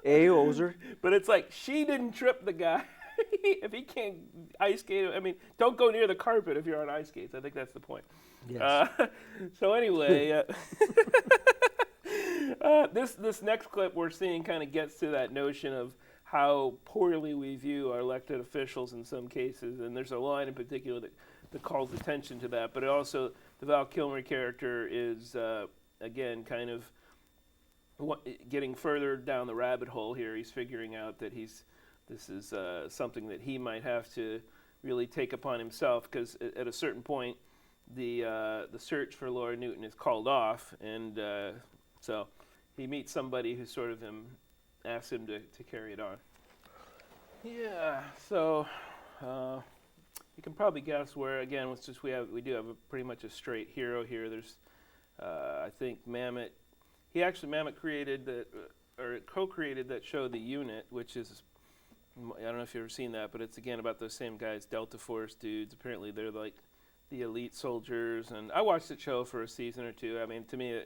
eh? Ozer? But it's like, she didn't trip the guy. If he can't ice skate, I mean, don't go near the carpet if you're on ice skates. I think that's the point. Yes. So anyway, this next clip we're seeing kind of gets to that notion of how poorly we view our elected officials in some cases, and there's a line in particular that calls attention to that. But it also, the Val Kilmer character is, again, kind of getting further down the rabbit hole here. He's figuring out that this is something that he might have to really take upon himself, because at a certain point, the search for Laura Newton is called off, and so he meets somebody who sort of asks him to carry it on. Yeah, so you can probably guess where, again, it's just we do have pretty much a straight hero here. There's, I think Mamet created or co-created that show, The Unit, which is, I don't know if you've ever seen that, but it's again about those same guys, Delta Force dudes. Apparently they're like the elite soldiers, and I watched the show for a season or two. I mean, to me,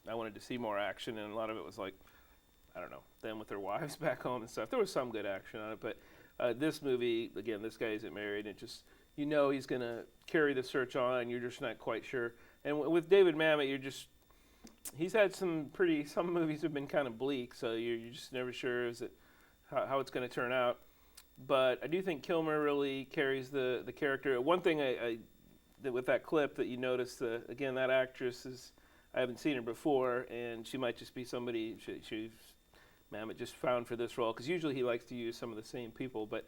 I wanted to see more action, and a lot of it was like, I don't know, them with their wives back home and stuff. There was some good action on it, but this movie, again, this guy isn't married, and just, he's going to carry the search on, and you're just not quite sure. And with David Mamet, he's had some movies have been kind of bleak, so you're just never sure how it's going to turn out. But I do think Kilmer really carries the character. One thing with that clip that you notice, again, that actress I haven't seen her before, and she might just be somebody she's Mamet just found for this role, because usually he likes to use some of the same people. But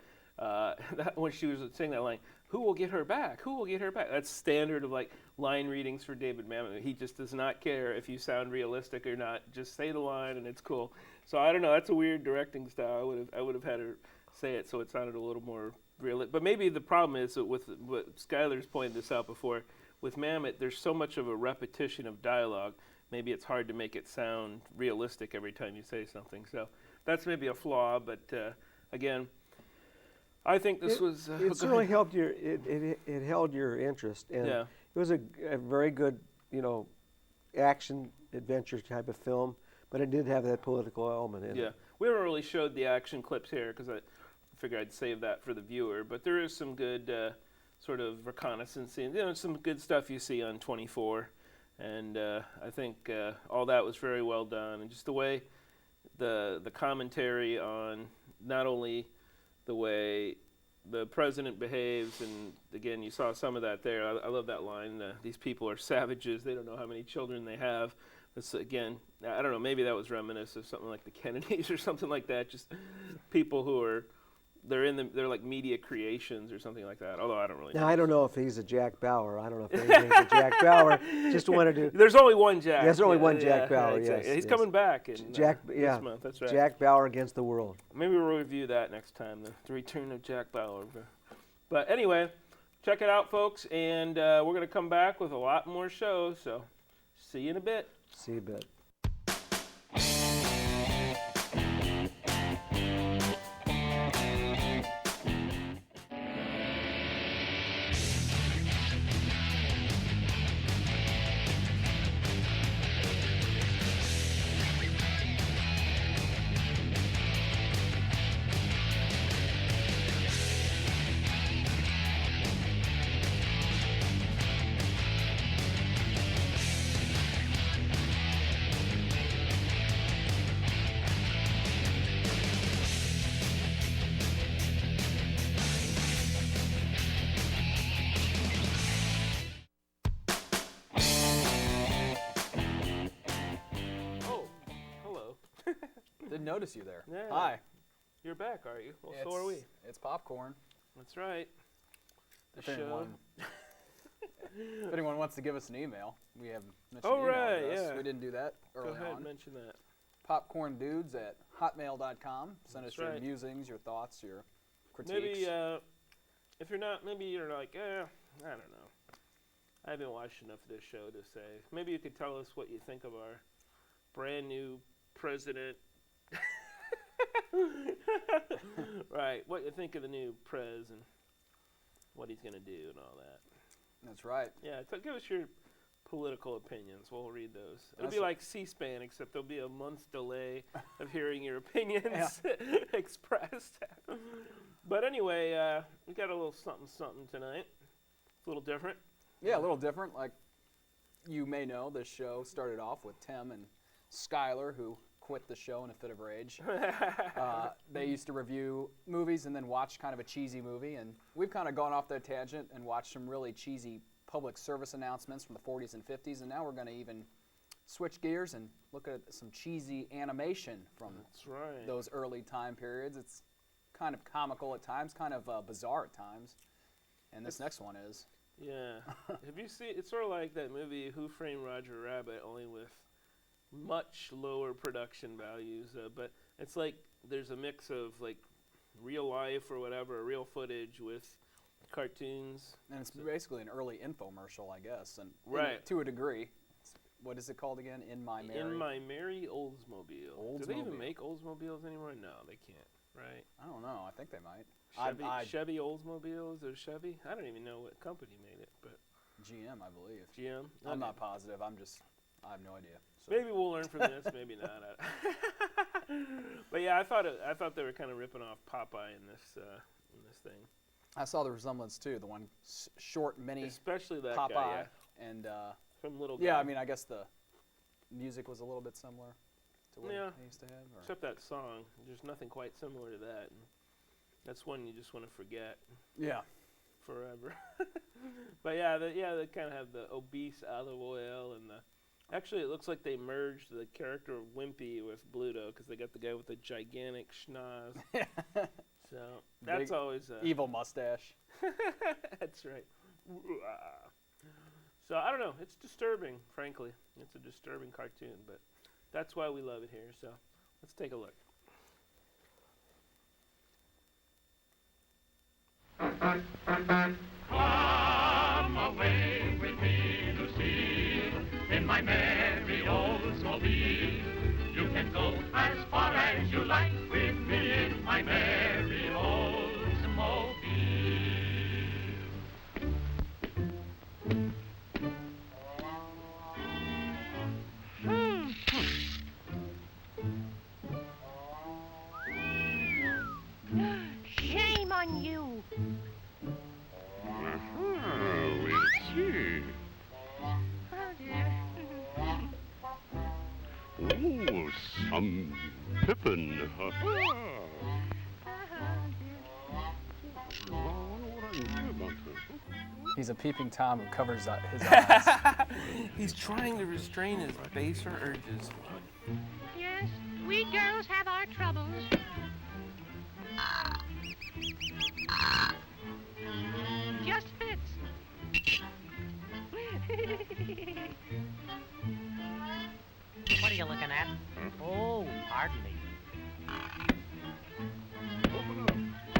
when she was saying that line, who will get her back? Who will get her back? That's standard of like line readings for David Mamet. He just does not care if you sound realistic or not. Just say the line and it's cool. So I don't know. That's a weird directing style. I would have had her say it so it sounded a little more real. But maybe the problem is that with what Skyler's pointed this out before, with Mamet, there's so much of a repetition of dialogue. Maybe it's hard to make it sound realistic every time you say something. So that's maybe a flaw. But again, I think this was. It certainly helped your. It held your interest, and yeah. It was a very good, action adventure type of film. But it did have that political element in it. Yeah, we haven't really showed the action clips here because I figured I'd save that for the viewer. But there is some good sort of reconnaissance scenes. Some good stuff you see on 24, and I think all that was very well done. And just the way the commentary on not only the way the president behaves, and again, you saw some of that there. I love that line. These people are savages. They don't know how many children they have. This, again, I don't know, maybe that was reminiscent of something like the Kennedys or something like that. Just people who are, they're like media creations or something like that. Although I don't really know. Now, I don't know if he's a Jack Bauer. I don't know if anything's a Jack Bauer. Just wanted to. There's only one Jack. There's only one Jack Bauer, right, yes. He's coming back in this month. That's right. Jack Bauer against the world. Maybe we'll review that next time, the return of Jack Bauer. But anyway, check it out, folks. And we're going to come back with a lot more shows. So see you in a bit. See you in a bit. Didn't notice you there. Yeah. Hi. You're back, are you? Well, so are we. It's popcorn. That's right. If anyone wants to give us an email, we have mentioned Oh, email right, address. yeah. We didn't do that early Go ahead, on. mention that. popcorndudes@hotmail.com. Send That's us your right. musings, your thoughts, your critiques. Maybe if you're not, maybe you're like, I don't know. I haven't watched enough of this show to say. Maybe you could tell us what you think of our brand new president. Right, what you think of the new prez and what he's going to do and all that. That's right. Yeah, give us your political opinions. We'll read those. It'll That's be right. like C-SPAN, except there'll be a month's delay of hearing your opinions expressed. But anyway, we got a little something tonight. It's a little different. Yeah, a little different. Like you may know, this show started off with Tim and Skyler, who quit the show in a fit of rage. They used to review movies and then watch kind of a cheesy movie, and we've kind of gone off that tangent and watched some really cheesy public service announcements from the 40s and 50s, and now we're going to even switch gears and look at some cheesy animation from those early time periods. It's kind of comical at times, kind of bizarre at times, and this next one is. Yeah. Have you seen, it's sort of like that movie Who Framed Roger Rabbit, only with much lower production values, but it's like there's a mix of like real life or whatever, real footage with cartoons. And it's basically an early infomercial, I guess, and right. To a degree. What is it called again? In My Merry Oldsmobile. Do they even make Oldsmobiles anymore? No, they can't, right? I don't know. I think they might. Chevy Oldsmobile? Is there Chevy? I don't even know what company made it, but GM, I believe. GM? I'm not positive. I have no idea. So. Maybe we'll learn from this, maybe not. But yeah, I thought they were kind of ripping off Popeye in this thing. I saw the resemblance too. The one short mini, especially that Popeye, guy, yeah. and from Little Guy. Yeah, I mean, I guess the music was a little bit similar to what they used to have. Or? Except that song, there's nothing quite similar to that. And that's one you just want to forget. Yeah. Forever. But yeah, they kind of have the obese olive oil and the. Actually, it looks like they merged the character of Wimpy with Bluto because they got the guy with the gigantic schnoz. So that's Big always evil mustache. That's right. So I don't know. It's disturbing, frankly. It's a disturbing cartoon, but that's why we love it here. So let's take a look. Come away with me, Lucille, in my merry Oldsmobile. You can go as far as you like with me in my merry Oldsmobile. Shame on you. We'll see. Oh, some pippin'. He's a peeping Tom who covers his eyes. He's trying to restrain his baser urges. Yes, we girls have our troubles. Just fits. What are you looking at? Oh, pardon me.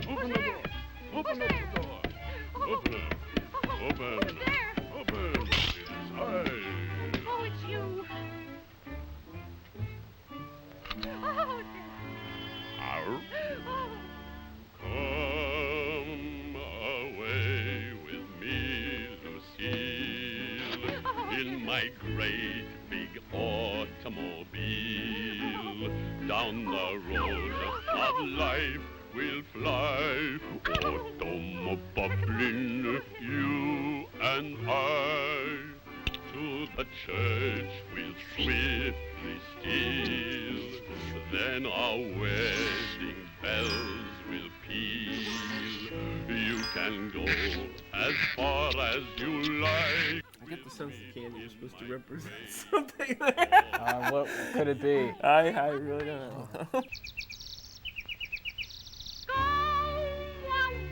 Open the door. Open up the door. Open it. Open. Open. Inside. Oh, it's you. Oh, Arr. oh. Come away with me, Lucille, in my great big automobile. Down the road of life we'll fly, automobiling, you and I. To the church we'll swiftly steal, then our wedding bells will peal. You can go as far as you like. I get the sense the candy is supposed to represent something there. What could it be? I really don't know. Go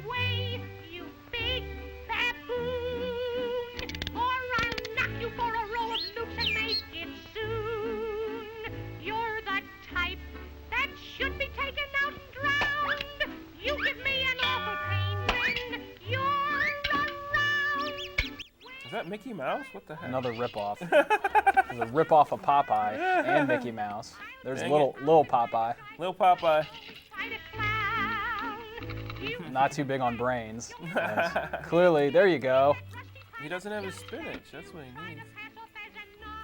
away, you big baboon, or I'll knock you for a row of loops and make it soon. You're the type that should be taken out and drowned. You give me an awful pain when you're around. Is that Mickey Mouse? What the heck? Another ripoff. There's a ripoff of Popeye and Mickey Mouse. There's little Popeye. Little Popeye. Not too big on brains. Clearly, there you go. He doesn't have his spinach. That's what he needs.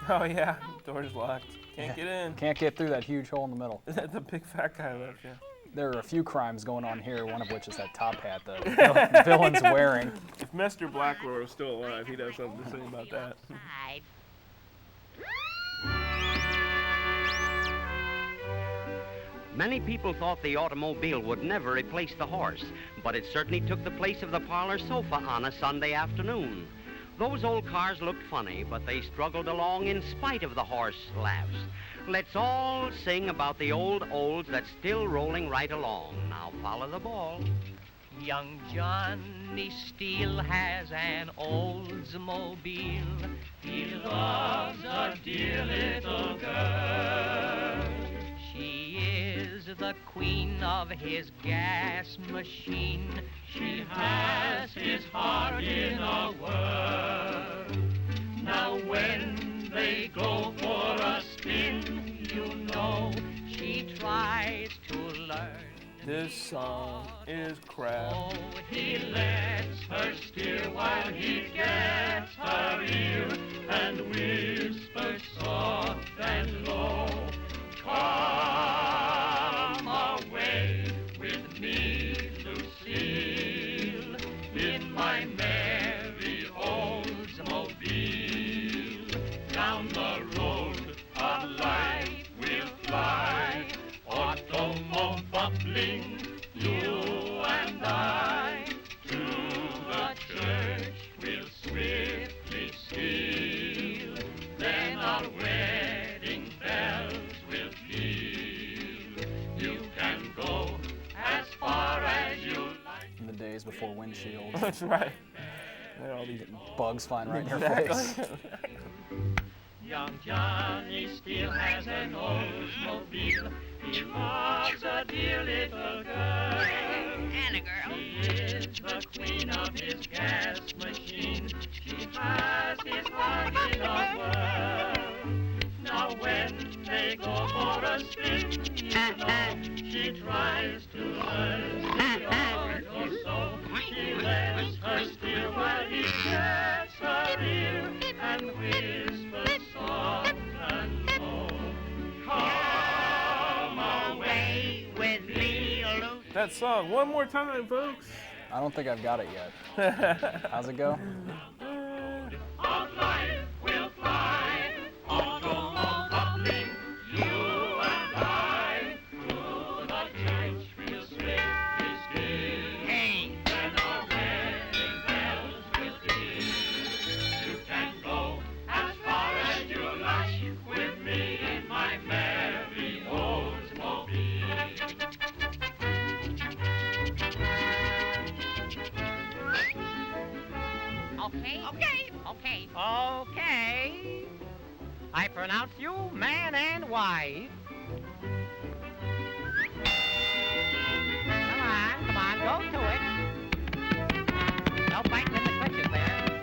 Oh yeah, door's locked. Can't get in. Can't get through that huge hole in the middle. The big fat guy left, yeah. There are a few crimes going on here, one of which is that top hat the villain's wearing. If Mr. Blackwell was still alive, he'd have something to say about that. Many people thought the automobile would never replace the horse, but it certainly took the place of the parlor sofa on a Sunday afternoon. Those old cars looked funny, but they struggled along in spite of the horse laughs. Let's all sing about the old olds that's still rolling right along. Now follow the ball. Young Johnny Steele has an Oldsmobile. He loves a dear little girl. She is the queen of his gas machine. She has his heart in a whirl. Now when they go for a spin, you know she tries to learn. This song is crap. Oh, he lets her steer while he gets her ear and whispers soft and low. Come away with me, Lucille, in my merry Oldsmobile. Down the road of life we'll fly, automobiling, you and I. To the church we'll swiftly steal, then our wedding bells will peal. You can go as far as windshield. That's right. There are all these bugs flying right in your face. Young Johnny still has an Oldsmobile. He loves a dear little girl. And a girl. She is the queen of his gas machine. She has his heart in a whirl. Now when they go for a spin, you know, she tries to learn the art or so. She lets her steer while he gets her ear and whispers soft and low. Come away with me, Luke. That song one more time, folks. I don't think I've got it yet. How's it go? Of life will fly, automobiling, you and I, through the church we'll slip his gate. Hey. Then our wedding bells will ring. You can go as far as you like with me in my merry Oldsmobile. Okay. Okay. I pronounce you man and wife. Come on, go to it. No biting in the clutches there.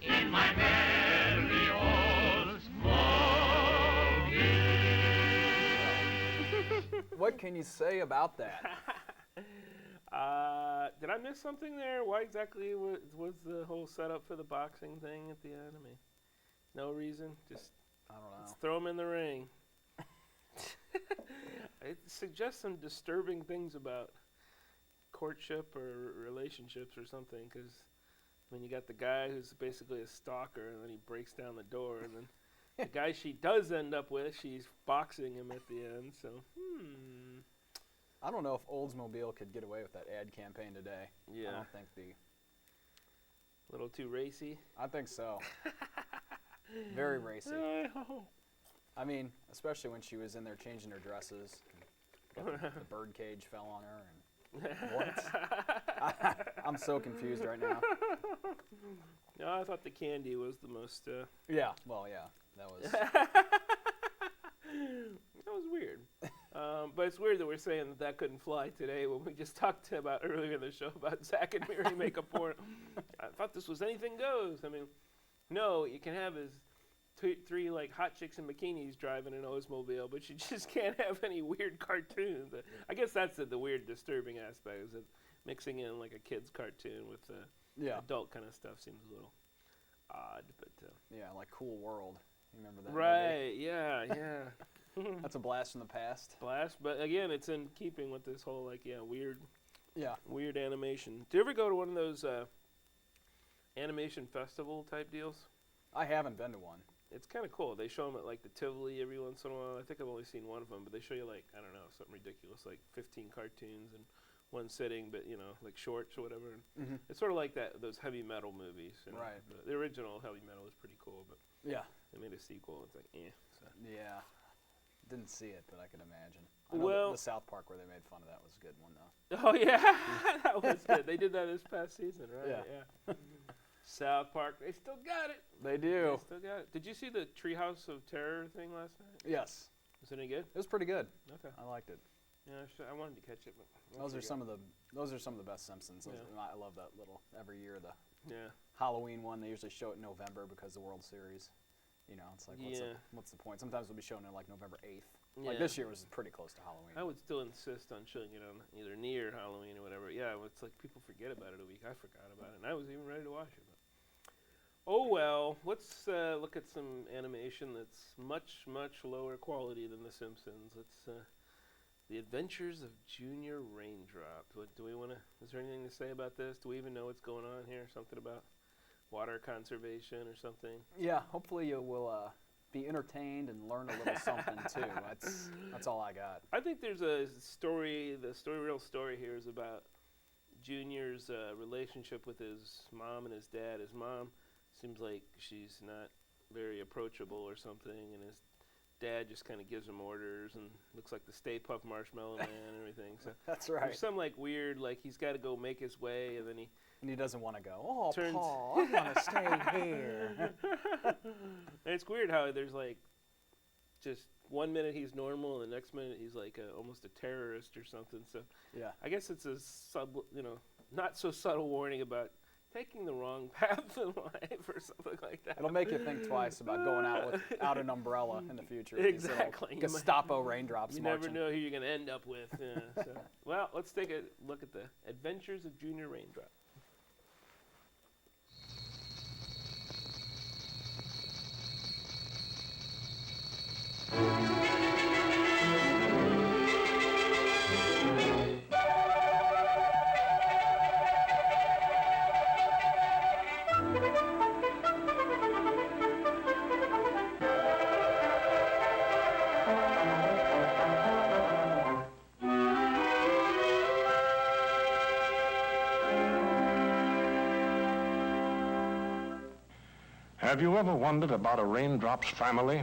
In my merry Oldsmobile. What can you say about that? Did I miss something there? Why exactly was the whole setup for the boxing thing at the end? I mean, no reason. Just I don't know. Let's throw him in the ring. It suggests some disturbing things about courtship or relationships or something. Because I mean, you got the guy who's basically a stalker, and then he breaks down the door, and then the guy she does end up with, she's boxing him at the end. So, I don't know if Oldsmobile could get away with that ad campaign today. Yeah. I don't think A little too racy? I think so. Very racy. I mean, especially when she was in there changing her dresses. The bird cage fell on her. And what? I'm so confused right now. No, I thought the candy was the most... Yeah, well, yeah. That was... That was weird. But it's weird that we're saying that couldn't fly today when we just talked about earlier in the show about Zach and Miri make a porn. I thought this was anything goes. I mean, no, you can have his three like hot chicks in bikinis driving an Oldsmobile, but you just can't have any weird cartoons. I guess that's the weird, disturbing aspect, is that mixing in like a kid's cartoon with adult kind of stuff seems a little odd. But yeah, like Cool World. You remember that? Right, yeah. That's a blast from the past. But again, it's in keeping with this whole weird animation. Do you ever go to one of those animation festival type deals? I haven't been to one. It's kind of cool. They show them at like the Tivoli every once in a while. I think I've only seen one of them, but they show you like, I don't know, something ridiculous, like 15 cartoons in one sitting, but like shorts or whatever. Mm-hmm. It's sort of like those heavy metal movies. Right. The original heavy metal is pretty cool, but yeah, they made a sequel. It's like, So. Yeah. Didn't see it, but I can imagine. Well, the South Park where they made fun of that was a good one, though. Oh, yeah. That was good. They did that this past season, right? Yeah. South Park, they still got it. They do. They still got it. Did you see the Treehouse of Terror thing last night? Yes. Was it any good? It was pretty good. Okay. I liked it. Yeah, I wanted to catch it, but those are some of the best Simpsons. I love that little every year the Halloween one. They usually show it in November because of the World Series. You know, it's like, what's the point? Sometimes it'll be shown in like November 8th. Yeah. Like this year was pretty close to Halloween. I would still insist on showing it on either near Halloween or whatever. Yeah, it's like people forget about it a week. I forgot about it, and I was even ready to watch it. But. Oh well, let's look at some animation that's much, much lower quality than The Simpsons. Let's The Adventures of Junior Raindrop. Do we want to? Is there anything to say about this? Do we even know what's going on here? Something about water conservation or something? Yeah, hopefully you will be entertained and learn a little something too. That's all I got. I think there's a story. The real story here is about Junior's relationship with his mom and his dad. His mom seems like she's not very approachable or something, and his dad just kind of gives him orders and looks like the Stay Puft Marshmallow Man and everything. So that's right. There's some like weird, like he's got to go make his way, and then he doesn't want to go. Oh, turns, Paul, I want to stay here. And it's weird how there's like just 1 minute he's normal, and the next minute he's like almost a terrorist or something. So yeah, I guess it's a not so subtle warning about taking the wrong path in life or something like that. It'll make you think twice about going out without an umbrella in the future. Exactly. Gestapo raindrops. You marching. never know who you're going to end up with. Yeah, so. Well, let's take a look at the adventures of Junior Raindrop. Have you ever wondered about a raindrop's family?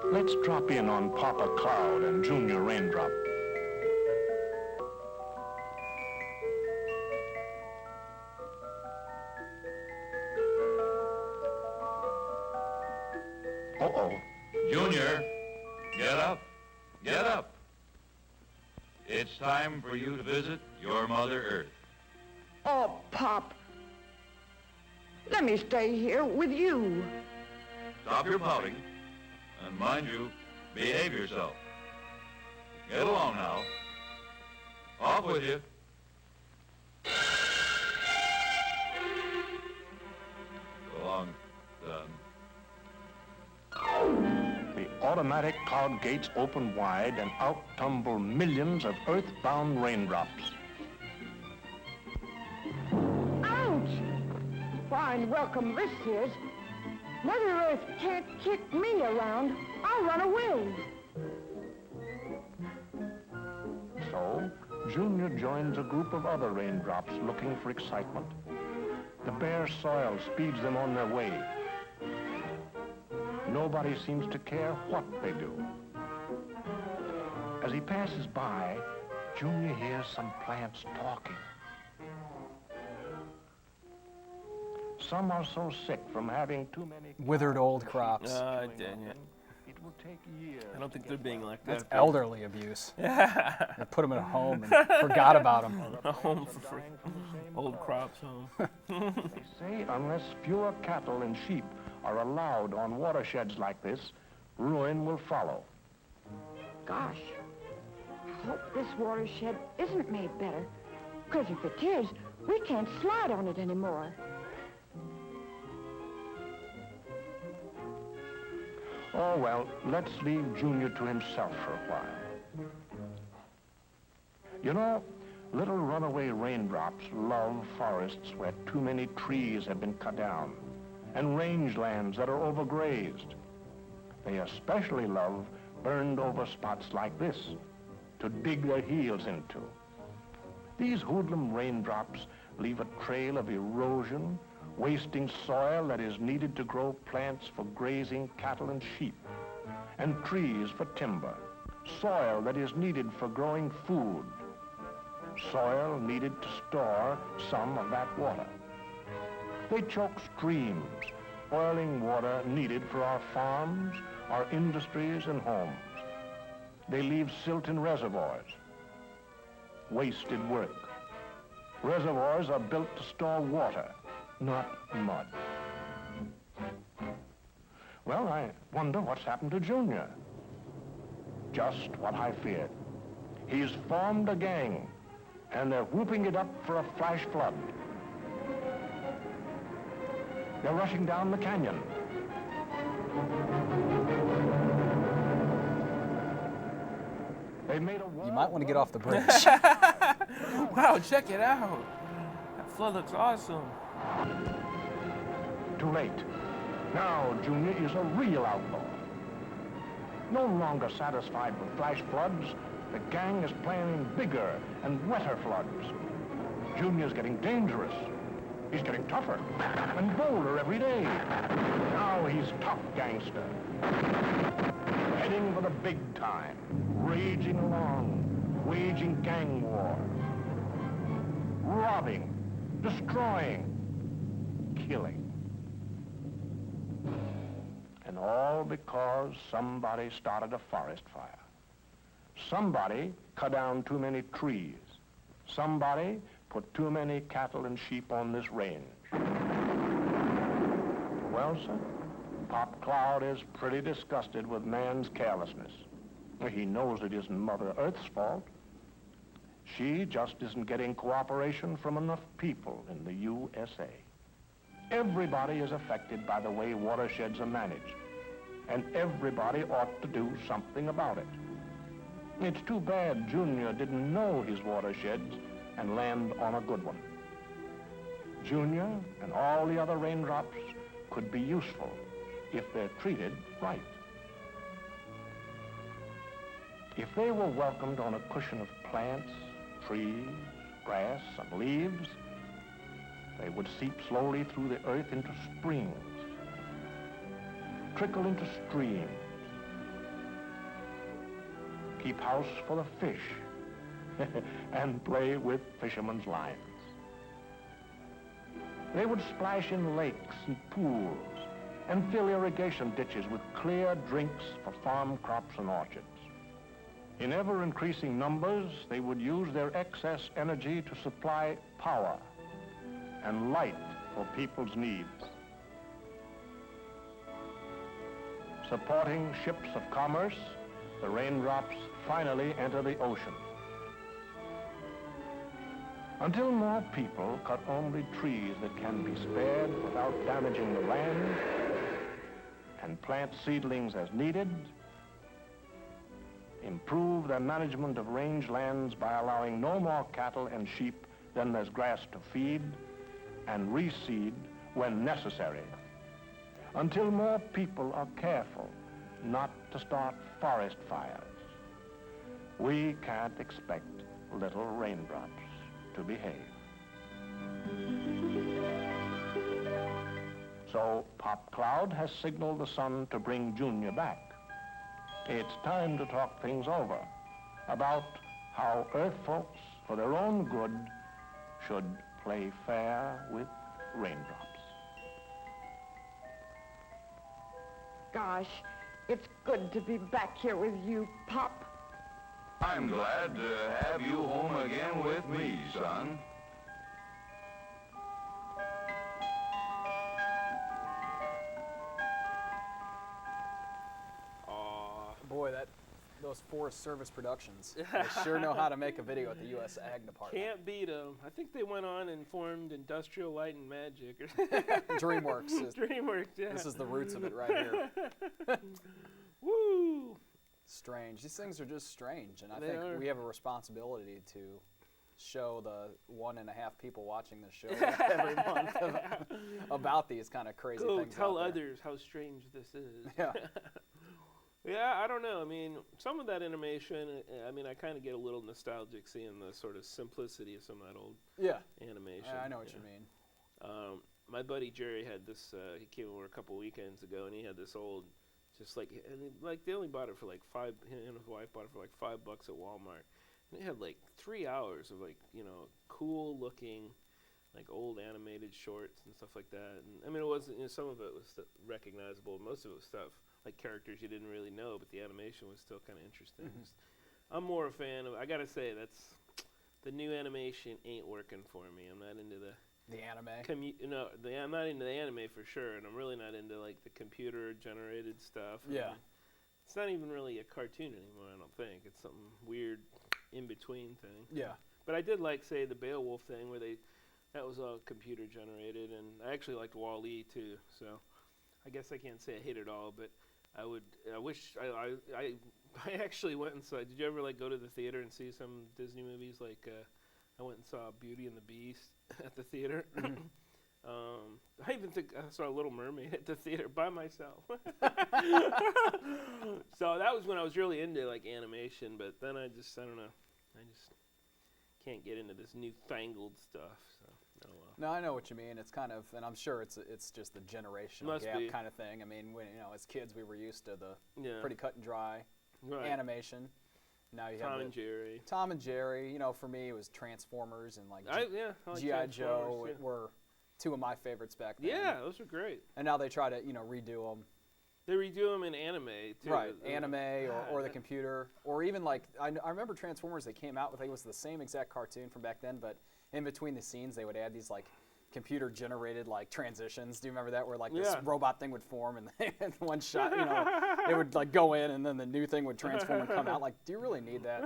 Let's drop in on Papa Cloud and Junior Raindrop. Uh-oh. Junior, get up. Get up. It's time for you to visit your Mother Earth. Oh, Pop. Let me stay here with you. Stop your pouting, and mind you, behave yourself. Get along now. Off with you. Go along, son. The automatic cloud gates open wide and out tumble millions of earthbound raindrops. Fine welcome this is. Mother Earth can't kick me around. I'll run away. So, Junior joins a group of other raindrops looking for excitement. The bare soil speeds them on their way. Nobody seems to care what they do. As he passes by, Junior hears some plants talking. Some are so sick from having too many withered old crops. Dang it. It will take years. I don't think they're being like That's that. elderly abuse. They put them in a home and forgot about them. A home for free. Old crops home. They say unless fewer cattle and sheep are allowed on watersheds like this, ruin will follow. Gosh, I hope this watershed isn't made better. Because if it is, we can't slide on it anymore. Oh, well, let's leave Junior to himself for a while. You know, little runaway raindrops love forests where too many trees have been cut down and rangelands that are overgrazed. They especially love burned over spots like this to dig their heels into. These hoodlum raindrops leave a trail of erosion, wasting soil that is needed to grow plants for grazing cattle and sheep, and trees for timber, soil that is needed for growing food, soil needed to store some of that water. They choke streams, oiling water needed for our farms, our industries and homes. They leave silt in reservoirs, wasted work. Reservoirs are built to store water, not mud. Well, I wonder what's happened to Junior. Just what I feared. He's formed a gang, and they're whooping it up for a flash flood. They're rushing down the canyon. They made a You might want to get off the bridge. Wow, check it out. That flood looks awesome. Too late. Now Junior is a real outlaw. No longer satisfied with flash floods, the gang is planning bigger and wetter floods. Junior's getting dangerous. He's getting tougher and bolder every day. Now he's tough gangster. Heading for the big time, raging along, waging gang war. Robbing, destroying, killing. And all because somebody started a forest fire. Somebody cut down too many trees. Somebody put too many cattle and sheep on this range. Well, sir, Pop Cloud is pretty disgusted with man's carelessness. He knows it isn't Mother Earth's fault. She just isn't getting cooperation from enough people in the USA. Everybody is affected by the way watersheds are managed, and everybody ought to do something about it. It's too bad Junior didn't know his watersheds and land on a good one. Junior and all the other raindrops could be useful if they're treated right. If they were welcomed on a cushion of plants, trees, grass, and leaves, they would seep slowly through the earth into springs, trickle into streams, keep house for the fish, and play with fishermen's lines. They would splash in lakes and pools and fill irrigation ditches with clear drinks for farm crops and orchards. In ever-increasing numbers, they would use their excess energy to supply power and light for people's needs. Supporting ships of commerce, the raindrops finally enter the ocean. Until more people cut only trees that can be spared without damaging the land and plant seedlings as needed, improve their management of rangelands by allowing no more cattle and sheep than there's grass to feed, and reseed when necessary. Until more people are careful not to start forest fires, we can't expect little raindrops to behave. So Pop Cloud has signaled the sun to bring Junior back. It's time to talk things over about how Earth folks, for their own good, should play fair with raindrops. Gosh, it's good to be back here with you, Pop. I'm glad to have you home again with me, son. Boy, those Forest Service productions, they sure know how to make a video at the U.S. Ag Department. Can't beat them. I think they went on and formed Industrial Light and Magic. DreamWorks. DreamWorks, yeah. This is the roots of it right here. Woo! Strange. These things are just strange, and I think we have a responsibility to show the 1.5 people watching this show every month about these kind of crazy things. Tell others how strange this is. Yeah. Yeah, I don't know. I mean, some of that animation, I kind of get a little nostalgic seeing the sort of simplicity of some of that old animation. I know what you mean. My buddy Jerry had this, he came over a couple weekends ago, and he had this old, they only bought it for like $5, he and his wife bought it for like $5 at Walmart. And it had like 3 hours of cool looking, like old animated shorts and stuff like that. And it wasn't, some of it was recognizable, most of it was stuff like characters you didn't really know, but the animation was still kind of interesting. I'm more a fan of, I gotta say, the new animation ain't working for me. I'm not into the anime. I'm not into the anime for sure, and I'm really not into like the computer generated stuff. Yeah. It's not even really a cartoon anymore, I don't think. It's something weird in between thing. Yeah. But I did like, say, the Beowulf thing where that was all computer generated, and I actually liked Wall-E too. So I guess I can't say I hate it all, but I actually went and saw, did you ever go to the theater and see some Disney movies? I went and saw Beauty and the Beast at the theater. I even think I saw Little Mermaid at the theater by myself. So that was when I was really into animation, but then I don't know. I just can't get into this newfangled stuff. So Oh well. No, I know what you mean. It's kind of, and I'm sure it's just the generational Must gap be. kind of thing. I mean, when, as kids we were used to the Yeah. pretty cut and dry Right. animation. Now you have Tom and Jerry. Tom and Jerry. For me it was Transformers and like I like G.I. Joe Transformers, yeah. were two of my favorites back then. Yeah, those were great. And now they try to redo them. They redo them in anime too. Right, anime or the God, computer, or even like I remember Transformers. They came out with it was the same exact cartoon from back then, but in between the scenes they would add these like computer generated like transitions. Do you remember that where like this robot thing would form and in one shot, it would like go in and then the new thing would transform and come out. Like, do you really need that?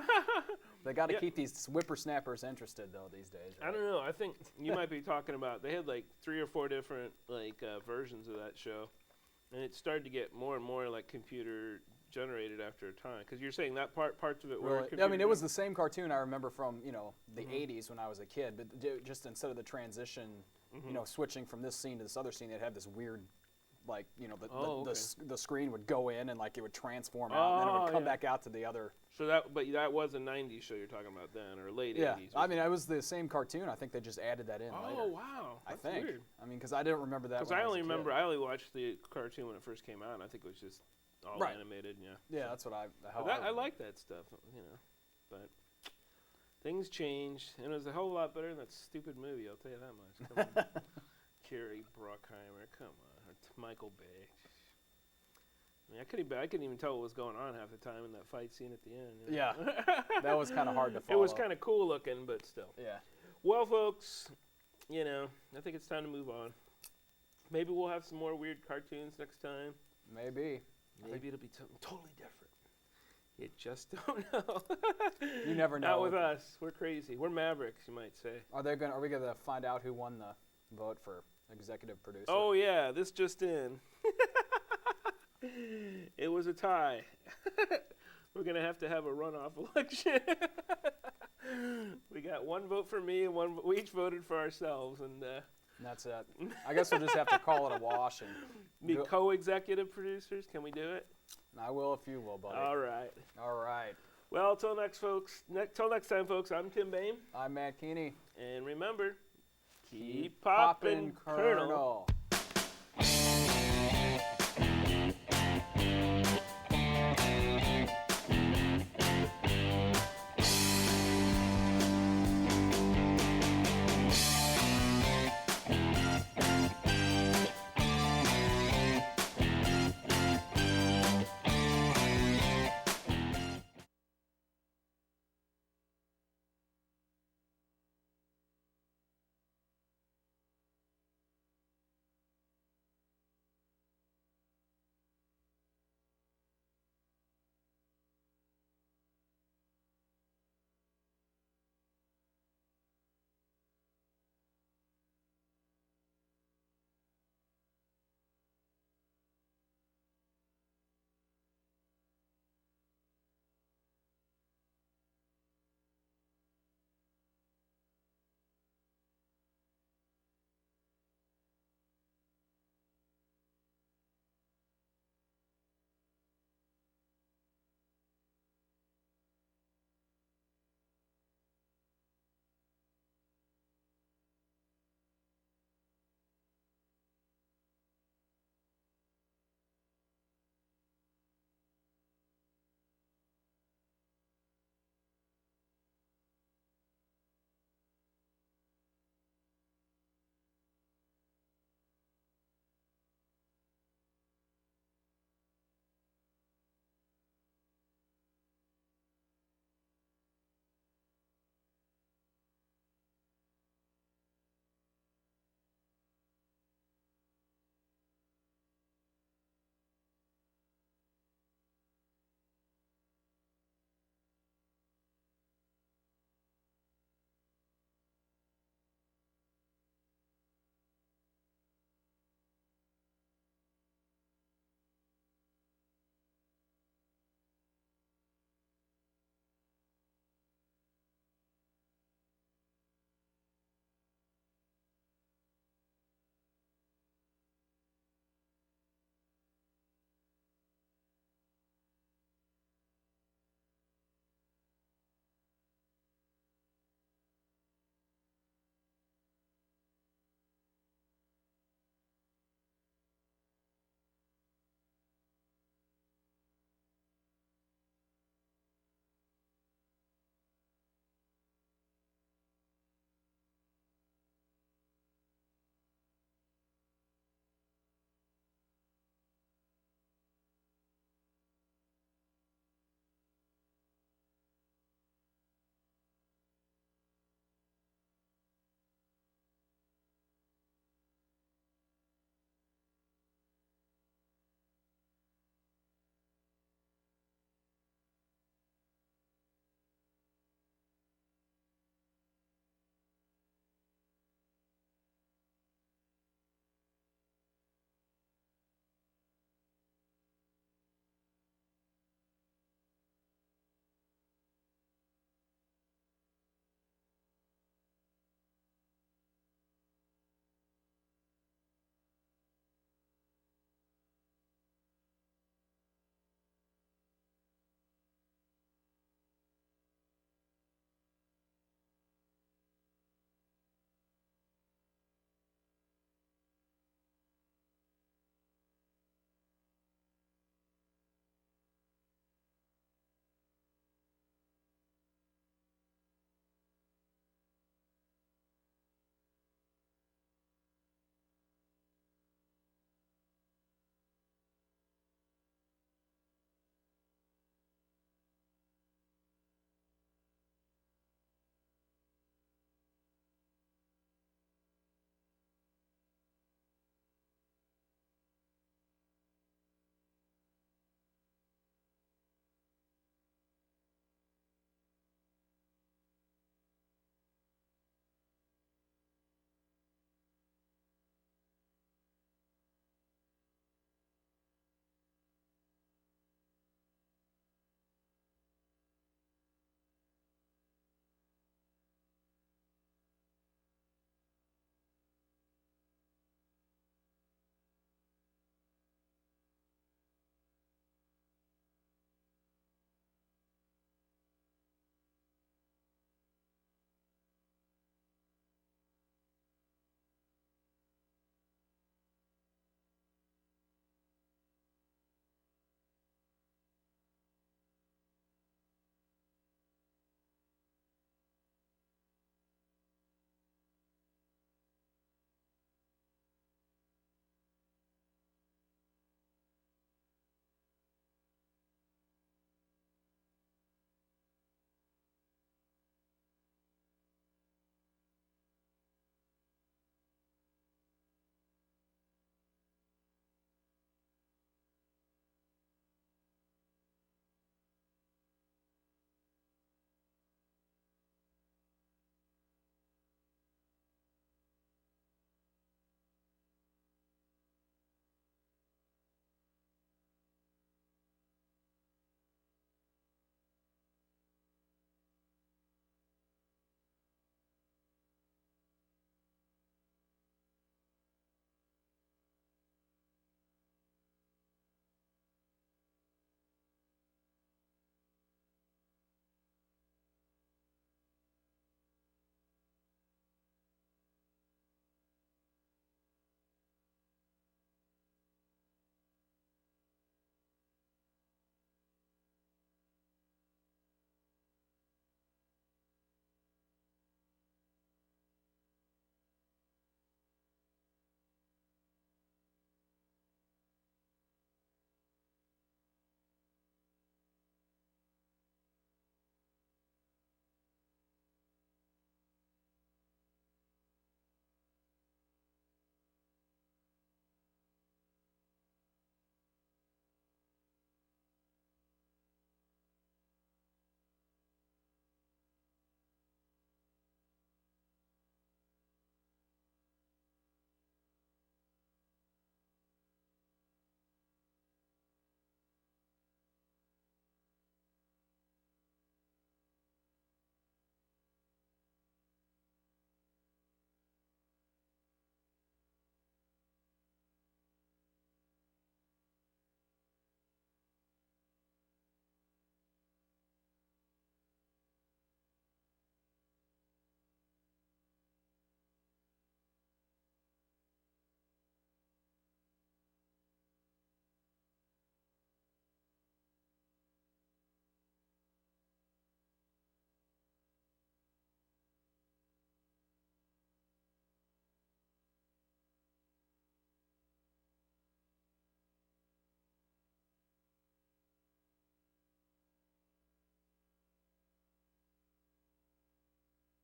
They got to keep these whippersnappers interested though these days. Right? I don't know. I think you might be talking about. They had like 3 or 4 different like versions of that show. And it started to get more and more like computer generated after a time. Because you're saying that parts of it were I mean, it was the same cartoon I remember from, the 80s when I was a kid. But just instead of the transition, switching from this scene to this other scene, they'd have this weird, like, the screen would go in and like it would transform out and then it would come back out to the other. So that was a 90s show you're talking about then, or late 80s. Yeah, I mean, it was the same cartoon. I think they just added that in later. Oh, wow. That's I think. Weird. I mean, because I didn't remember that. Because I only watched the cartoon when it first came out, and I think it was just all animated, Yeah, that's what I like that stuff, But things changed, and it was a whole lot better than that stupid movie, I'll tell you that much. Come on. Carrie Bruckheimer, come on. Or Michael Bay. I mean, I couldn't even tell what was going on half the time in that fight scene at the end. Yeah, that was kind of hard to follow. It was kind of cool looking, but still. Yeah. Well, folks, I think it's time to move on. Maybe we'll have some more weird cartoons next time. Maybe. Maybe it'll be something totally different. You just don't know. You never know. Not with us. We're crazy. We're mavericks, you might say. Are we gonna find out who won the vote for executive producer? Oh yeah, this just in. It was a tie. We're going to have a runoff election. We got 1 vote for me and we each voted for ourselves. And that's it. I guess we'll just have to call it a wash. And be co-executive producers. Can we do it? I will if you will, buddy. All right. All right. Well, till next time, folks, I'm Tim Boehme. I'm Matt Keeney. And remember, keep poppin', Colonel.